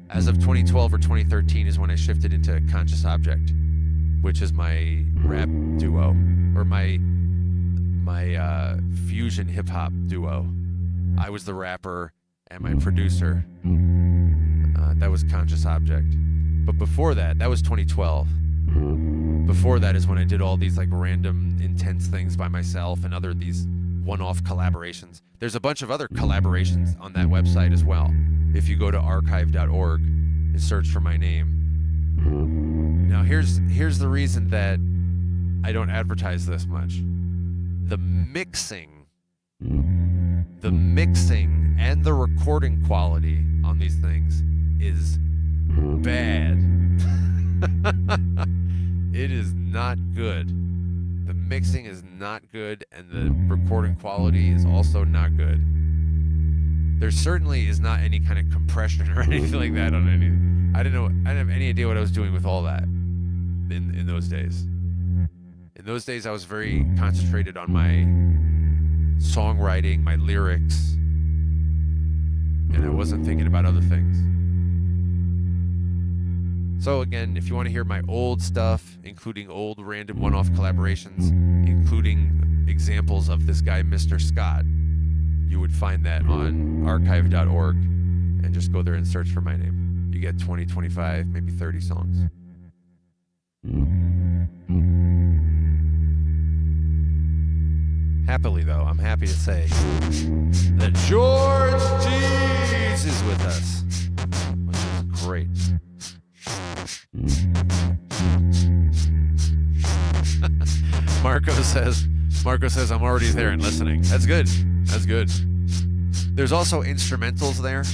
As of 2012 or 2013 is when I shifted into Conscious Object, which is my rap duo, or my fusion hip hop duo. I was the rapper and my producer. That was Conscious Object. But before that was 2012. Before that is when I did all these like random intense things by myself and other these one-off collaborations. There's a bunch of other collaborations on that website as well. If you go to archive.org and search for my name. Now here's the reason that I don't advertise this much. The mixing and the recording quality on these things is bad. It is not good. The mixing is not good, and the recording quality is also not good. There certainly is not any kind of compression or anything like that on any. I didn't have any idea what I was doing with all that in those days. In those days, I was very concentrated on my songwriting, my lyrics, and I wasn't thinking about other things. So again, if you want to hear my old stuff, including old random one-off collaborations, including examples of this guy, Mr. Scott, you would find that on archive.org, and just go there and search for my name. You get 20, 25, maybe 30 songs. Happily, though, I'm happy to say that George G's is with us, which is great. Marco says I'm already there and listening. That's good. There's also instrumentals there.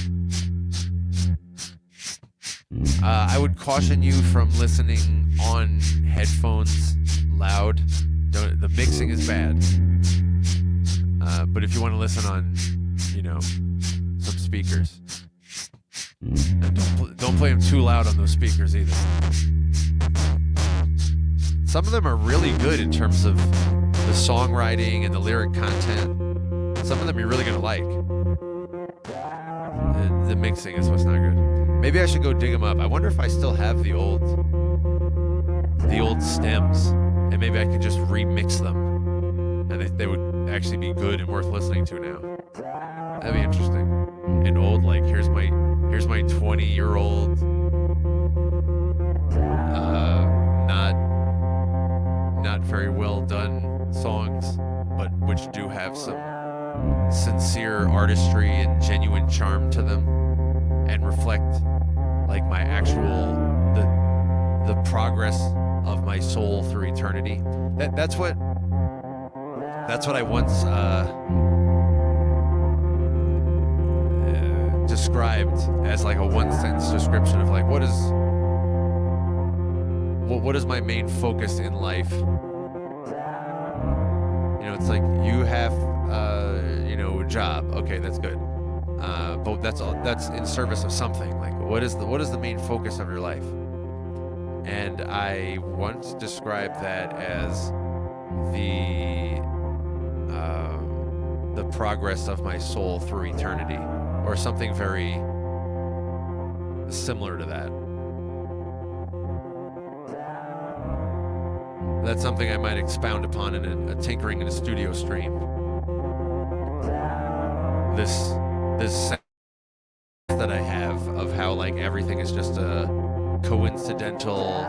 I would caution you from listening on headphones loud. The mixing is bad. But if you want to listen on, some speakers, don't play them too loud on those speakers either. Some of them are really good in terms of the songwriting and the lyric content. Some of them you're really gonna like. The mixing is what's not good. Maybe I should go dig them up. I wonder if I still have the old stems, and maybe I could just remix them, and they would actually be good and worth listening to now. That'd be interesting. And old, like here's my 20-year-old not very well done songs, but which do have some sincere artistry and genuine charm to them, and reflect like my actual the progress of my soul through eternity. That's what I once described as like a one-sentence description of like what is my main focus in life. It's like you have a job. Okay, that's good. But that's in service of something. Like what is the main focus of your life? And I once described that as the progress of my soul through eternity, or something very similar to that. That's something I might expound upon in a Tinkering in a Studio stream. This sense that I have of how like everything is just a coincidental,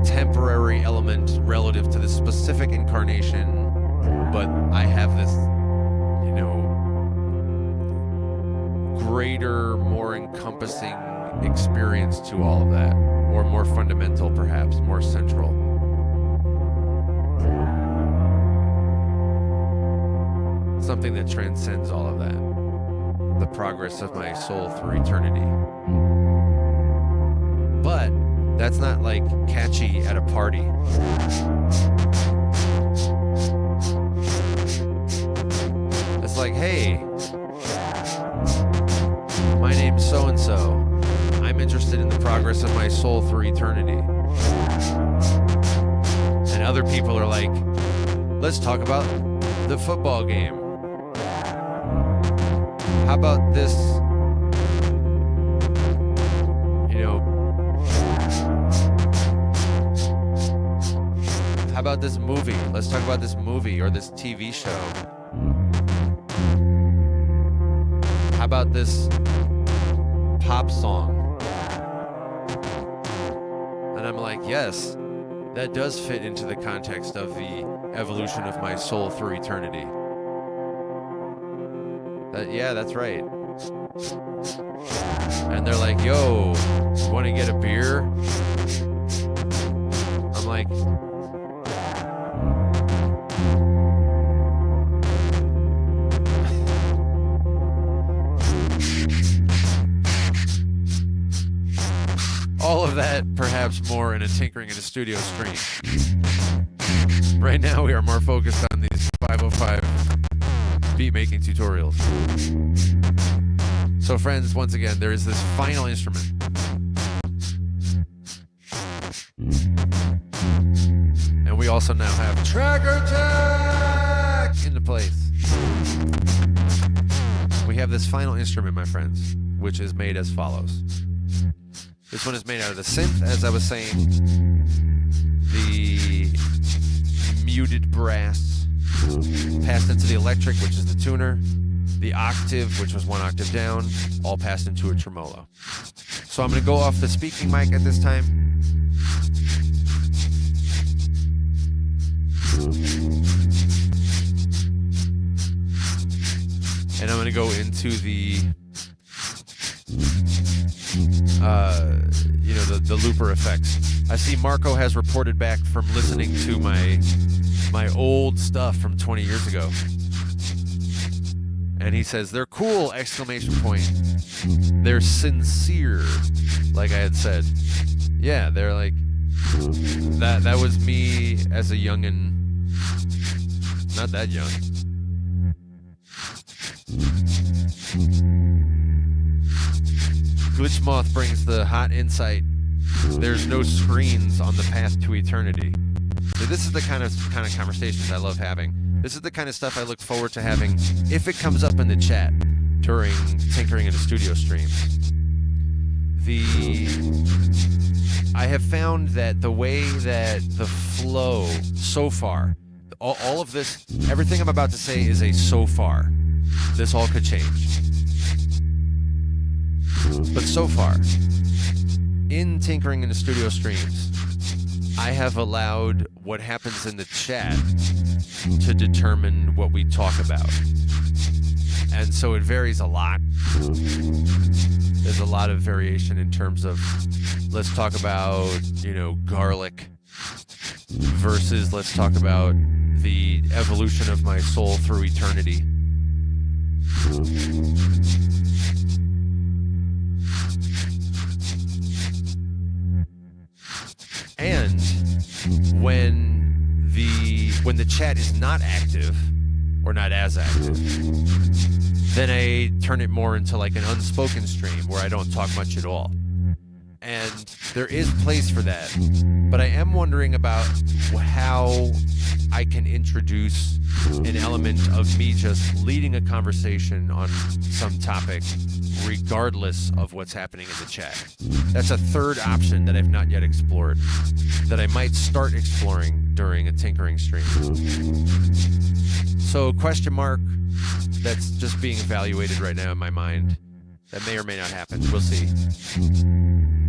temporary element relative to this specific incarnation, but I have this, greater, more encompassing experience to all of that, or more fundamental, perhaps, more central. Something that transcends all of that. The progress of my soul through eternity. But that's not like catchy at a party. It's like, hey, my name's so-and-so. I'm interested in the progress of my soul through eternity. And other people are like, let's talk about the football game. How about this, how about this movie? Let's talk about this movie or this TV show. How about this pop song? And I'm like, yes, that does fit into the context of the evolution of my soul through eternity. Yeah, that's right. And they're like, yo, want to get a beer? I'm like, all of that, perhaps more in a Tinkering in a Studio stream. Right now, we are more focused on these 505 beat-making tutorials. So, friends, once again, there is this final instrument. And we also now have Tracker Tech into place. We have this final instrument, my friends, which is made as follows. This one is made out of the synth, as I was saying, the muted brass passed into the electric, which is the tuner, the octave, which was 1 octave down, all passed into a tremolo. So I'm going to go off the speaking mic at this time. And I'm going to go into the the looper effects. I see Marco has reported back from listening to my old stuff from 20 years ago. And he says, they're cool, exclamation point. They're sincere, like I had said. Yeah, they're like, that was me as a youngin', not that young. Glitchmoth brings the hot insight. There's no screens on the path to eternity. So this is the kind of conversations I love having. This is the kind of stuff I look forward to having if it comes up in the chat during Tinkering in the Studio streams. I have found that the way that the flow so far, all of this, everything I'm about to say is a so far. This all could change. But so far, in Tinkering in the Studio streams, I have allowed what happens in the chat to determine what we talk about. And so it varies a lot. There's a lot of variation in terms of, let's talk about, garlic versus let's talk about the evolution of my soul through eternity. And when the chat is not active or not as active, then I turn it more into like an unspoken stream where I don't talk much at all. And there is place for that, but I am wondering about how I can introduce an element of me just leading a conversation on some topic regardless of what's happening in the chat. That's a third option that I've not yet explored, that I might start exploring during a tinkering stream. So question mark, that's just being evaluated right now in my mind. That may or may not happen. We'll see.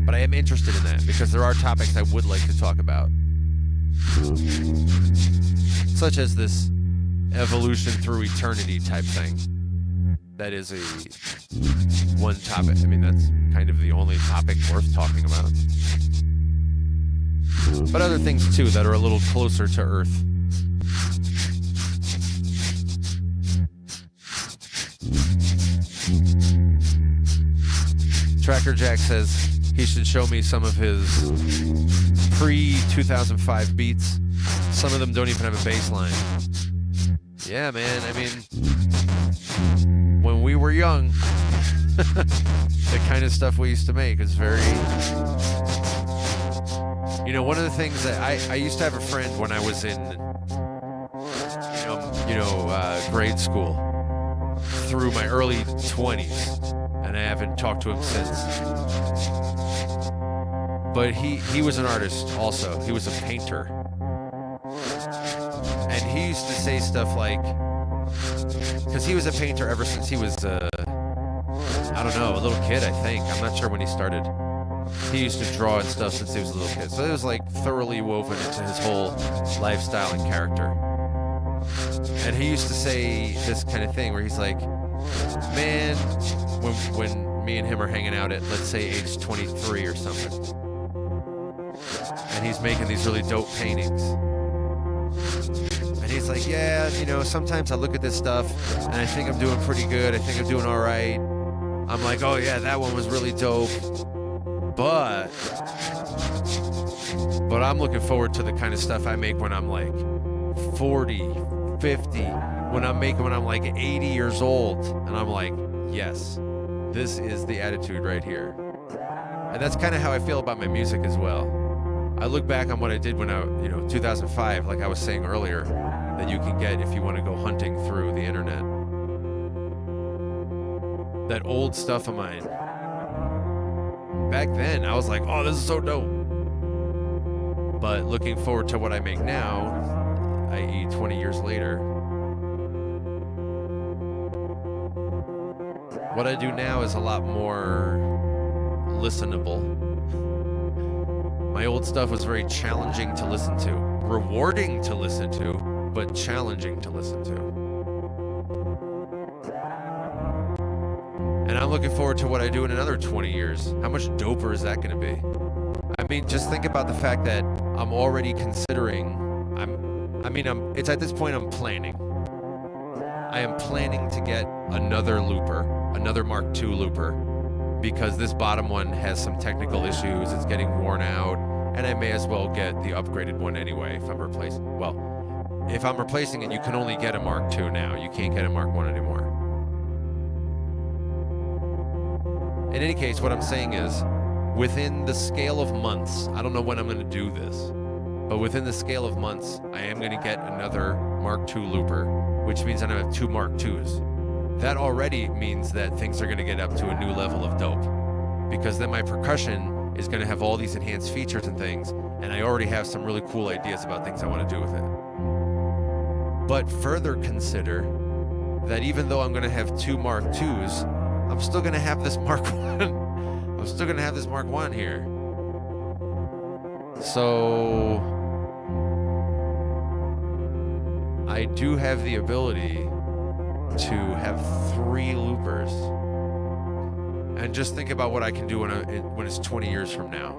But I am interested in that because there are topics I would like to talk about. Such as this evolution through eternity type thing. that is a one topic. I mean, that's kind of the only topic worth talking about. But other things too that are a little closer to Earth. Tracker Jack says he should show me some of his pre-2005 beats. Some of them don't even have a bass line. Yeah, man, I mean, when we were young, the kind of stuff we used to make is very... You know, one of the things that I used to have a friend when I was in, grade school through my early 20s, and I haven't talked to him since. But he was an artist also. He was a painter. And he used to say stuff like, because he was a painter ever since he was, a little kid, I think. I'm not sure when he started. He used to draw and stuff since he was a little kid. So it was like thoroughly woven into his whole lifestyle and character. And he used to say this kind of thing where he's like, man, when me and him are hanging out at, let's say, age 23 or something, and he's making these really dope paintings. And he's like, yeah, sometimes I look at this stuff and I think I'm doing pretty good. I think I'm doing all right. I'm like, oh yeah, that one was really dope. But I'm looking forward to the kind of stuff I make when I'm like 40, 50, when I'm like 80 years old. And I'm like, yes, this is the attitude right here. And that's kind of how I feel about my music as well. I look back on what I did when 2005, like I was saying earlier, that you can get if you want to go hunting through the internet. That old stuff of mine. Back then, I was like, oh, this is so dope. But looking forward to what I make now, i.e. 20 years later, what I do now is a lot more listenable. My old stuff was very challenging to listen to, rewarding to listen to, but challenging to listen to. And I'm looking forward to what I do in another 20 years. How much doper is that going to be? I mean, just think about the fact that I'm already considering, it's at this point I'm planning. I am planning to get another looper, another Mark II looper, because this bottom one has some technical issues, it's getting worn out, and I may as well get the upgraded one anyway if I'm replacing. Well, if I'm replacing it, you can only get a Mark II now. You can't get a Mark I anymore. In any case, what I'm saying is, within the scale of months, I don't know when I'm going to do this, but within the scale of months, I am going to get another Mark II looper, which means I'm going to have two Mark IIs. That already means that things are going to get up to a new level of dope, because then my percussion is going to have all these enhanced features and things, and I already have some really cool ideas about things I want to do with it. But further consider that even though I'm going to have two Mark IIs, I'm still going to have this Mark I. I'm still going to have this Mark I here. So I do have the ability to have three loopers. And just think about what I can do when it's 20 years from now.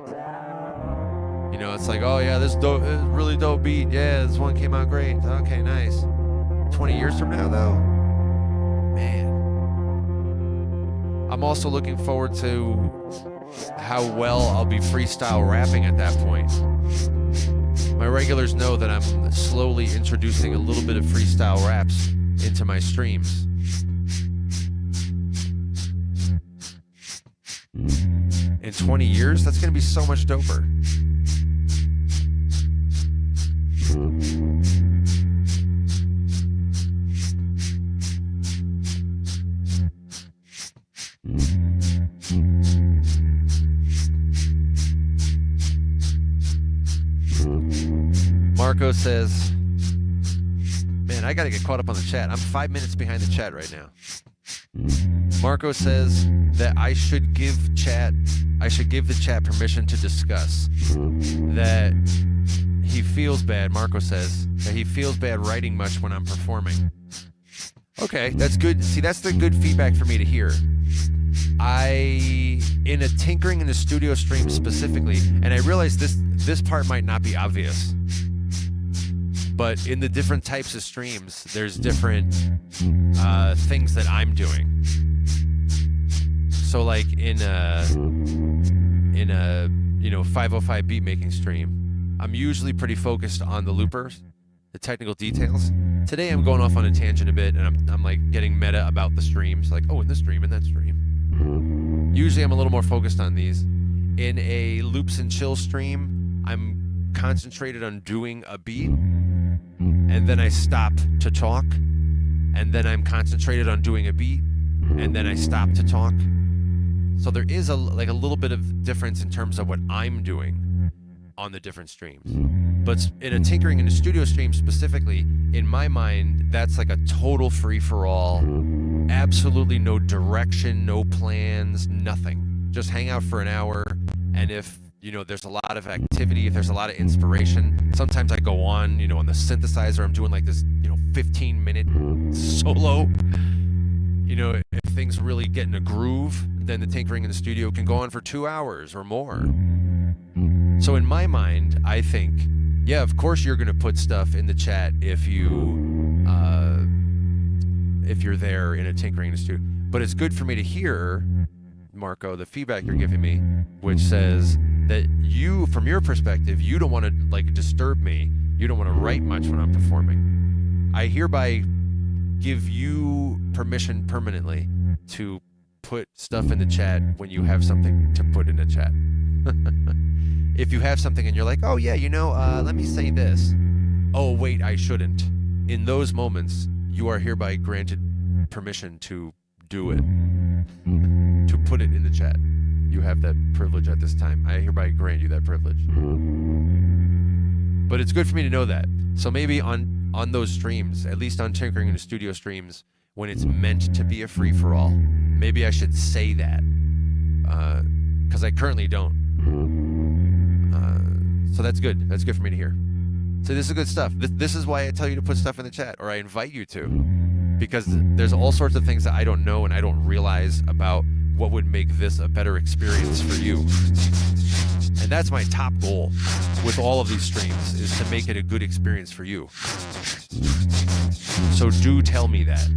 It's like, oh yeah, this really dope beat. Yeah, this one came out great. Okay, nice. 20 years from now, though, man. I'm also looking forward to how well I'll be freestyle rapping at that point. My regulars know that I'm slowly introducing a little bit of freestyle raps into my streams. In 20 years, that's going to be so much doper. Marco says, man, I gotta get caught up on the chat. I'm 5 minutes behind the chat right now. Marco says that I should give the chat permission to discuss. That he feels bad, Marco says, that he feels bad writing much when I'm performing. Okay, that's good. See, that's the good feedback for me to hear. In a tinkering in the studio stream specifically, and I realize this part might not be obvious, but in the different types of streams, there's different things that I'm doing. So like in a 505 beatmaking stream, I'm usually pretty focused on the loopers, the technical details. Today I'm going off on a tangent a bit, and I'm like getting meta about the streams, like, oh, in this stream, in that stream. Usually I'm a little more focused on these. In a loops and chill stream, I'm concentrated on doing a beat, and then I stop to talk, and then I'm concentrated on doing a beat, and then I stop to talk. So there is a little bit of difference in terms of what I'm doing on the different streams. But in a tinkering in a studio stream specifically, in my mind, that's like a total free-for-all. Absolutely no direction, no plans, nothing. Just hang out for an hour, and if there's a lot of activity, if there's a lot of inspiration, sometimes I go on, on the synthesizer, I'm doing like this, 15-minute solo. If things really get in a groove, then the tinkering in the studio can go on for 2 hours or more. So in my mind, I think, yeah, of course you're going to put stuff in the chat if you're there in a tinkering in the studio. But it's good for me to hear, Marco, the feedback you're giving me, which says that you, from your perspective, you don't want to disturb me. You don't want to write much when I'm performing. I hereby give you permission permanently to put stuff in the chat when you have something to put in the chat. If you have something and you're like, oh yeah, let me say this. Oh wait, I shouldn't. In those moments, you are hereby granted permission to do it, to put it in the chat. You have that privilege at this time. I hereby grant you that privilege. But it's good for me to know that. So maybe on those streams, at least on tinkering in the studio streams, when it's meant to be a free-for-all, maybe I should say that, because I currently don't. So that's good. That's good for me to hear. So this is good stuff. This is why I tell you to put stuff in the chat, or I invite you to, because there's all sorts of things that I don't know and I don't realize about what would make this a better experience for you. And that's my top goal with all of these streams, is to make it a good experience for you. So do tell me that.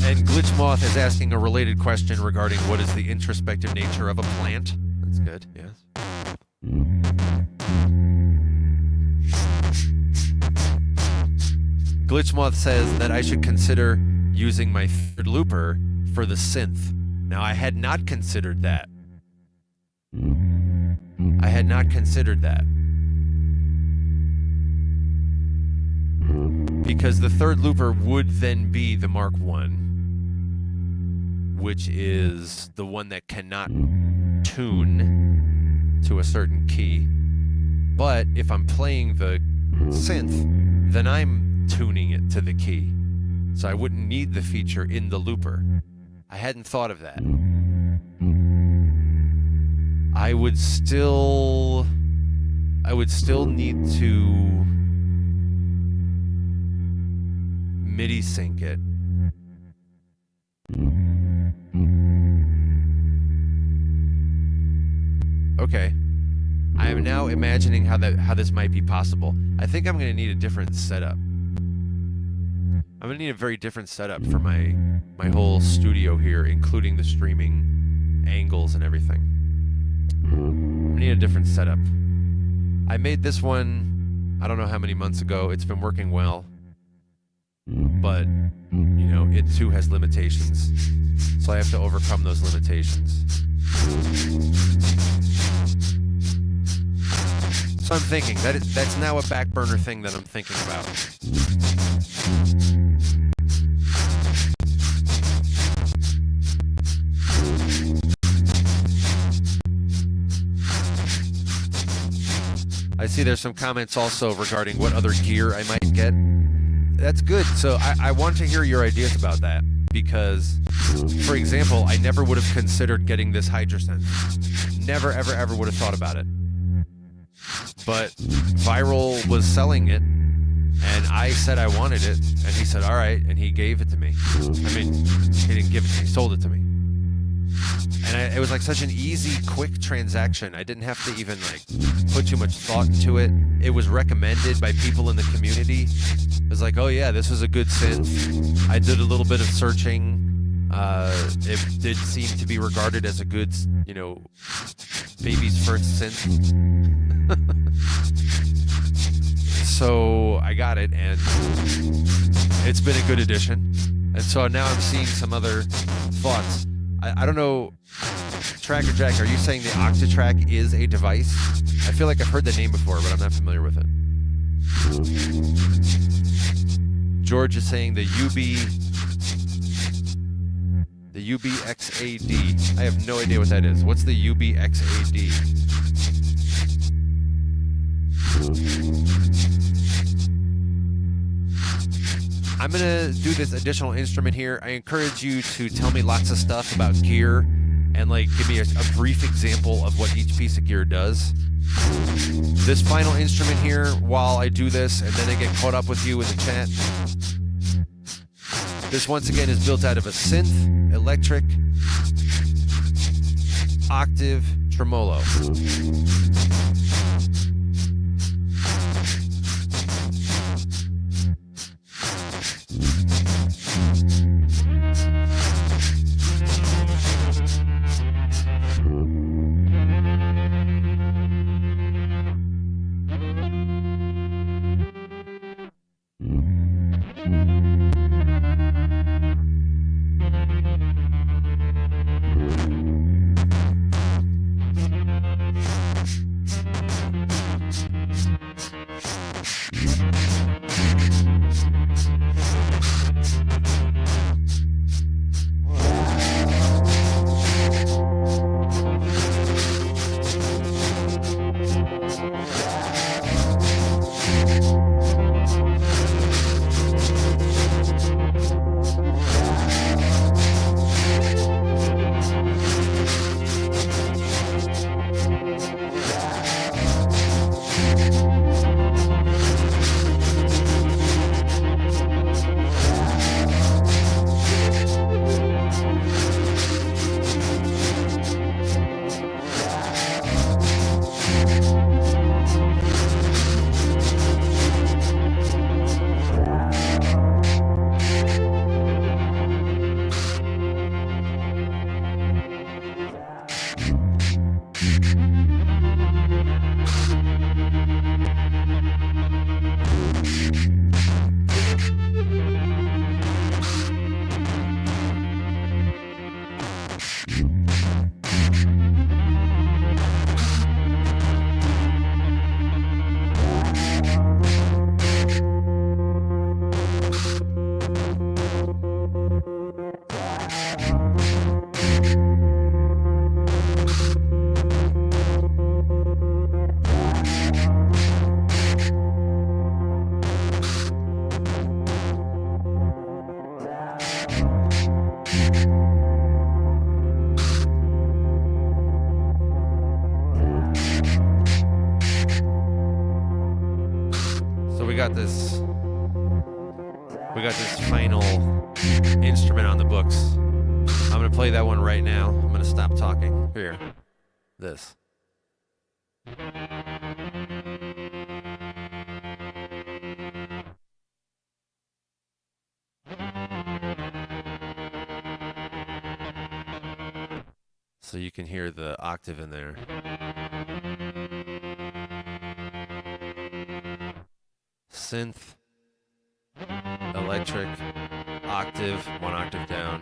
And Glitchmoth is asking a related question regarding what is the introspective nature of a plant. That's good, yes. Glitchmoth says that I should consider using my third looper for the synth. Now, I had not considered that. I had not considered that. Because the third looper would then be the Mark I, which is the one that cannot tune to a certain key. But if I'm playing the synth, then I'm tuning it to the key. So I wouldn't need the feature in the looper. I hadn't thought of that. I would still need to MIDI sync it. Okay. I am now imagining how this might be possible. I think I'm going to need a different setup. I'm going to need a very different setup for my whole studio here, including the streaming angles and everything. I need a different setup. I made this one, I don't know how many months ago. It's been working well. But, it too has limitations. So I have to overcome those limitations. So I'm thinking, that's now a back burner thing that I'm thinking about. I see there's some comments also regarding what other gear I might get. That's good. So I want to hear your ideas about that, because, for example, I never would have considered getting this Hydrosense. Never, ever, ever would have thought about it. But Viral was selling it, And I said I wanted it, and he said, all right, and he gave it to me. I mean, he didn't give it to me, he sold it to me. And it was like such an easy, quick transaction. I didn't have to even like put too much thought into it. It was recommended by people in the community. It was like, oh yeah, this is a good synth. I did a little bit of searching. It did seem to be regarded as a good, baby's first synth. So I got it, and it's been a good addition. And so now I'm seeing some other thoughts. I don't know, Tracker Jack, are you saying the Octatrack is a device? I feel like I've heard the name before, but I'm not familiar with it. George is saying the UBXAD. I have no idea what that is. What's the UBXAD? I'm going to do this additional instrument here. I encourage you to tell me lots of stuff about gear and like give me a brief example of what each piece of gear does. This final instrument here, while I do this and then I get caught up with you in the chat, this once again is built out of a synth, electric, octave, tremolo. We got this final instrument on the books. I'm going to play that one right now. I'm going to stop talking. Here. This. So you can hear the octave in there. Synth, electric, octave, one octave down,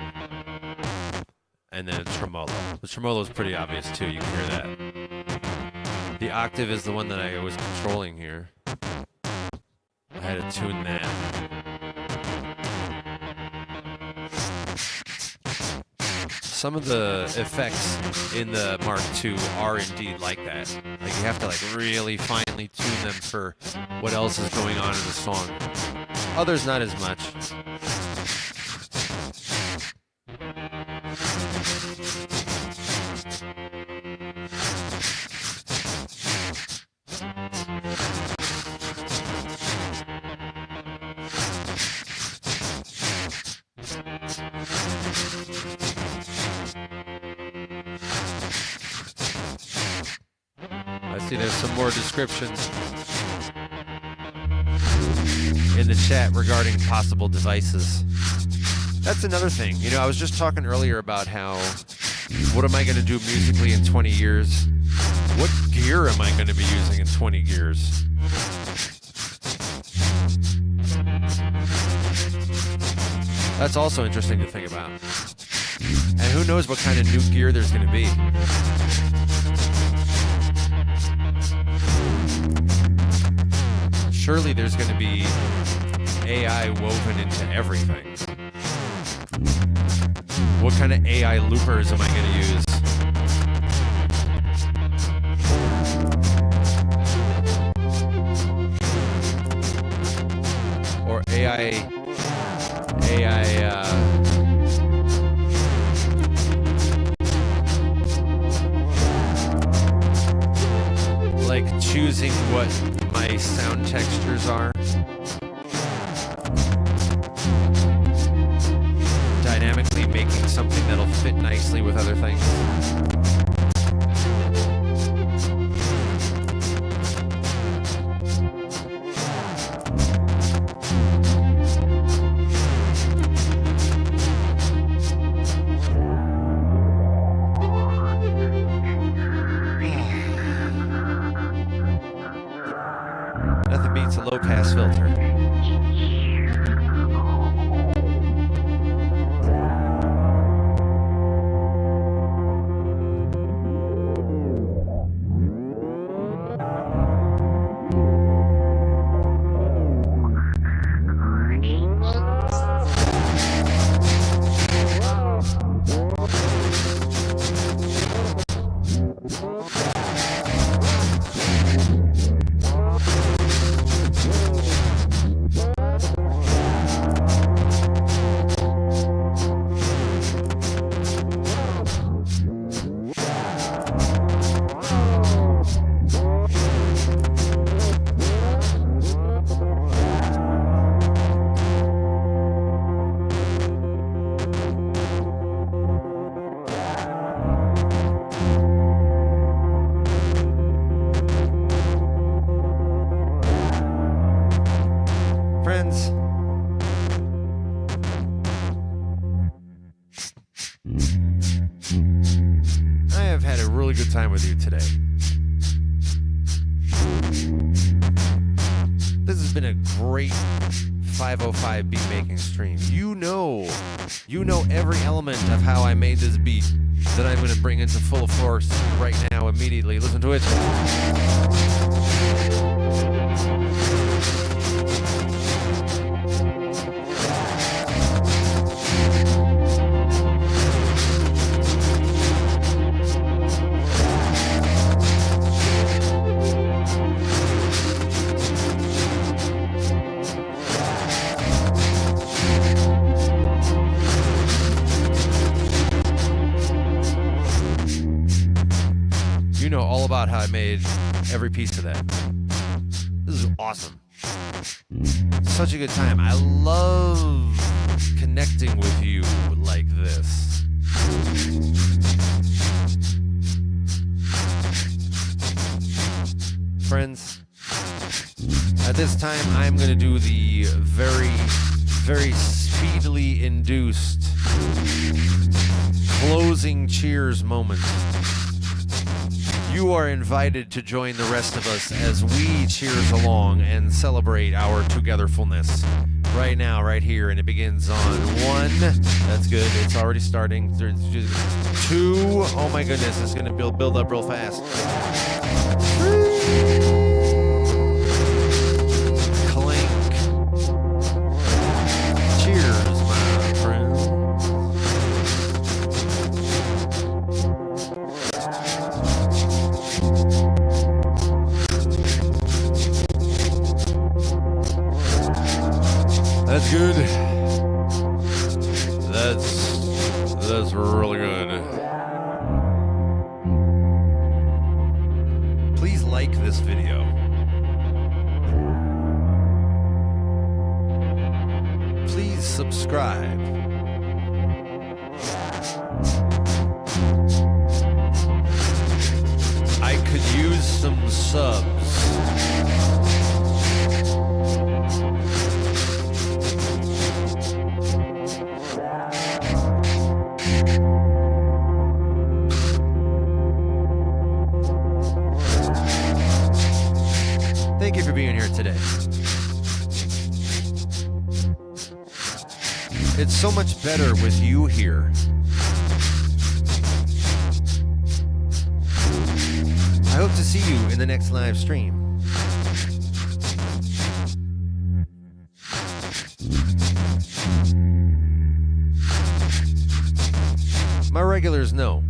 and then tremolo. The tremolo is pretty obvious too, you can hear that. The octave is the one that I was controlling here. I had to tune that. Some of the effects in the Mark II are indeed like that. Like you have to like really finely tune them for what else is going on in the song. Others not as much. see there's some more description in the chat regarding possible devices. That's another thing. You know, I was just talking earlier about how, what am I going to do musically in 20 years? What gear am I going to be using in 20 years? That's also interesting to think about. And who knows what kind of new gear there's going to be. Surely there's going to be AI woven into everything. What kind of AI loopers am I going to use? Or AI, like choosing what my sound textures are. Dynamically making something that'll fit nicely with other things. Nothing beats a low-pass filter. Friends, I have had a really good time with you today. This has been a great 505 beat making stream. You know every element of how I made this beat that I'm going to bring into full force right now, immediately. Listen to it. You know all about how I made every piece of that. This is awesome. Such a good time. I love connecting with you like this. Friends, at this time I'm going to do the very, very speedily induced closing cheers moment. You are invited to join the rest of us as we cheers along and celebrate our togetherfulness right now, right here, and it begins on 1. That's good. It's already starting. 2. Oh my goodness, it's going to build up real fast. 3. Clink. Cheers, my friend. That's good. That's really good. Please like this video. Please subscribe. I could use some subs. Thank you for being here today. It's so much better with you here. I hope to see you in the next live stream. My regulars know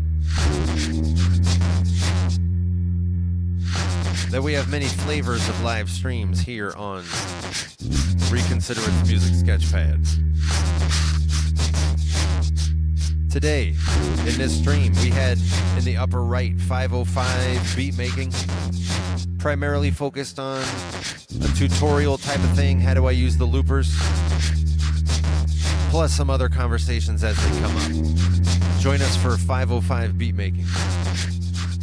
that we have many flavors of live streams here on Reconsider It's Music Sketchpad. Today, in this stream, we had in the upper right 505 Beatmaking, primarily focused on a tutorial type of thing. How do I use the loopers? Plus some other conversations as they come up. Join us for 505 Beatmaking.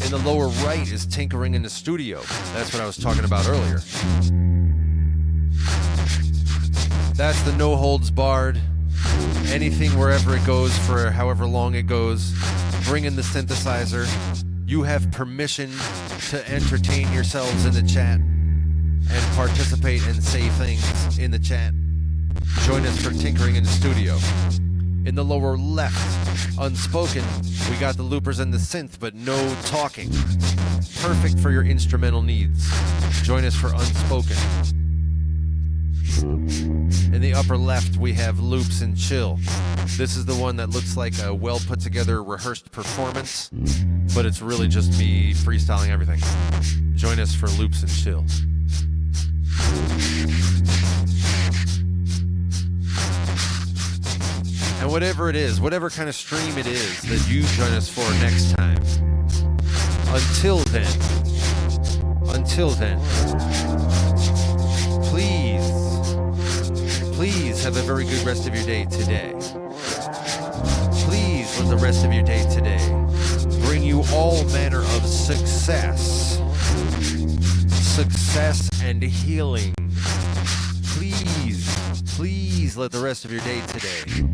In the lower right is Tinkering in the Studio. That's what I was talking about earlier. That's the no holds barred. Anything wherever it goes for however long it goes. Bring in the synthesizer. You have permission to entertain yourselves in the chat and participate and say things in the chat. Join us for Tinkering in the Studio. In the lower left, Unspoken, we got the loopers and the synth, but no talking. Perfect for your instrumental needs. Join us for Unspoken. In the upper left, we have Loops and Chill. This is the one that looks like a well put together rehearsed performance, but it's really just me freestyling everything. Join us for Loops and Chill. And whatever it is, whatever kind of stream it is that you join us for next time. Until then, please have a very good rest of your day today. Please let the rest of your day today bring you all manner of success and healing. Please let the rest of your day today.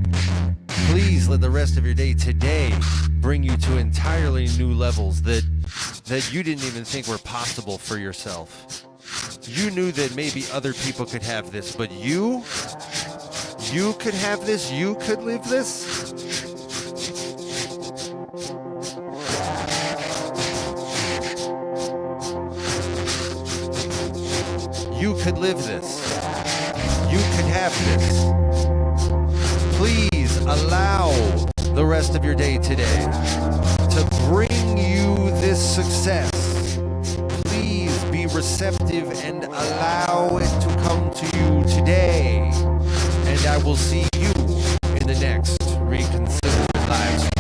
Please let the rest of your day today bring you to entirely new levels that you didn't even think were possible for yourself. You knew that maybe other people could have this, but you could have this, you could live this. You could live this. You could have this. Please allow the rest of your day today to bring you this success. Please be receptive and allow it to come to you today. And I will see you in the next Reconsider live stream.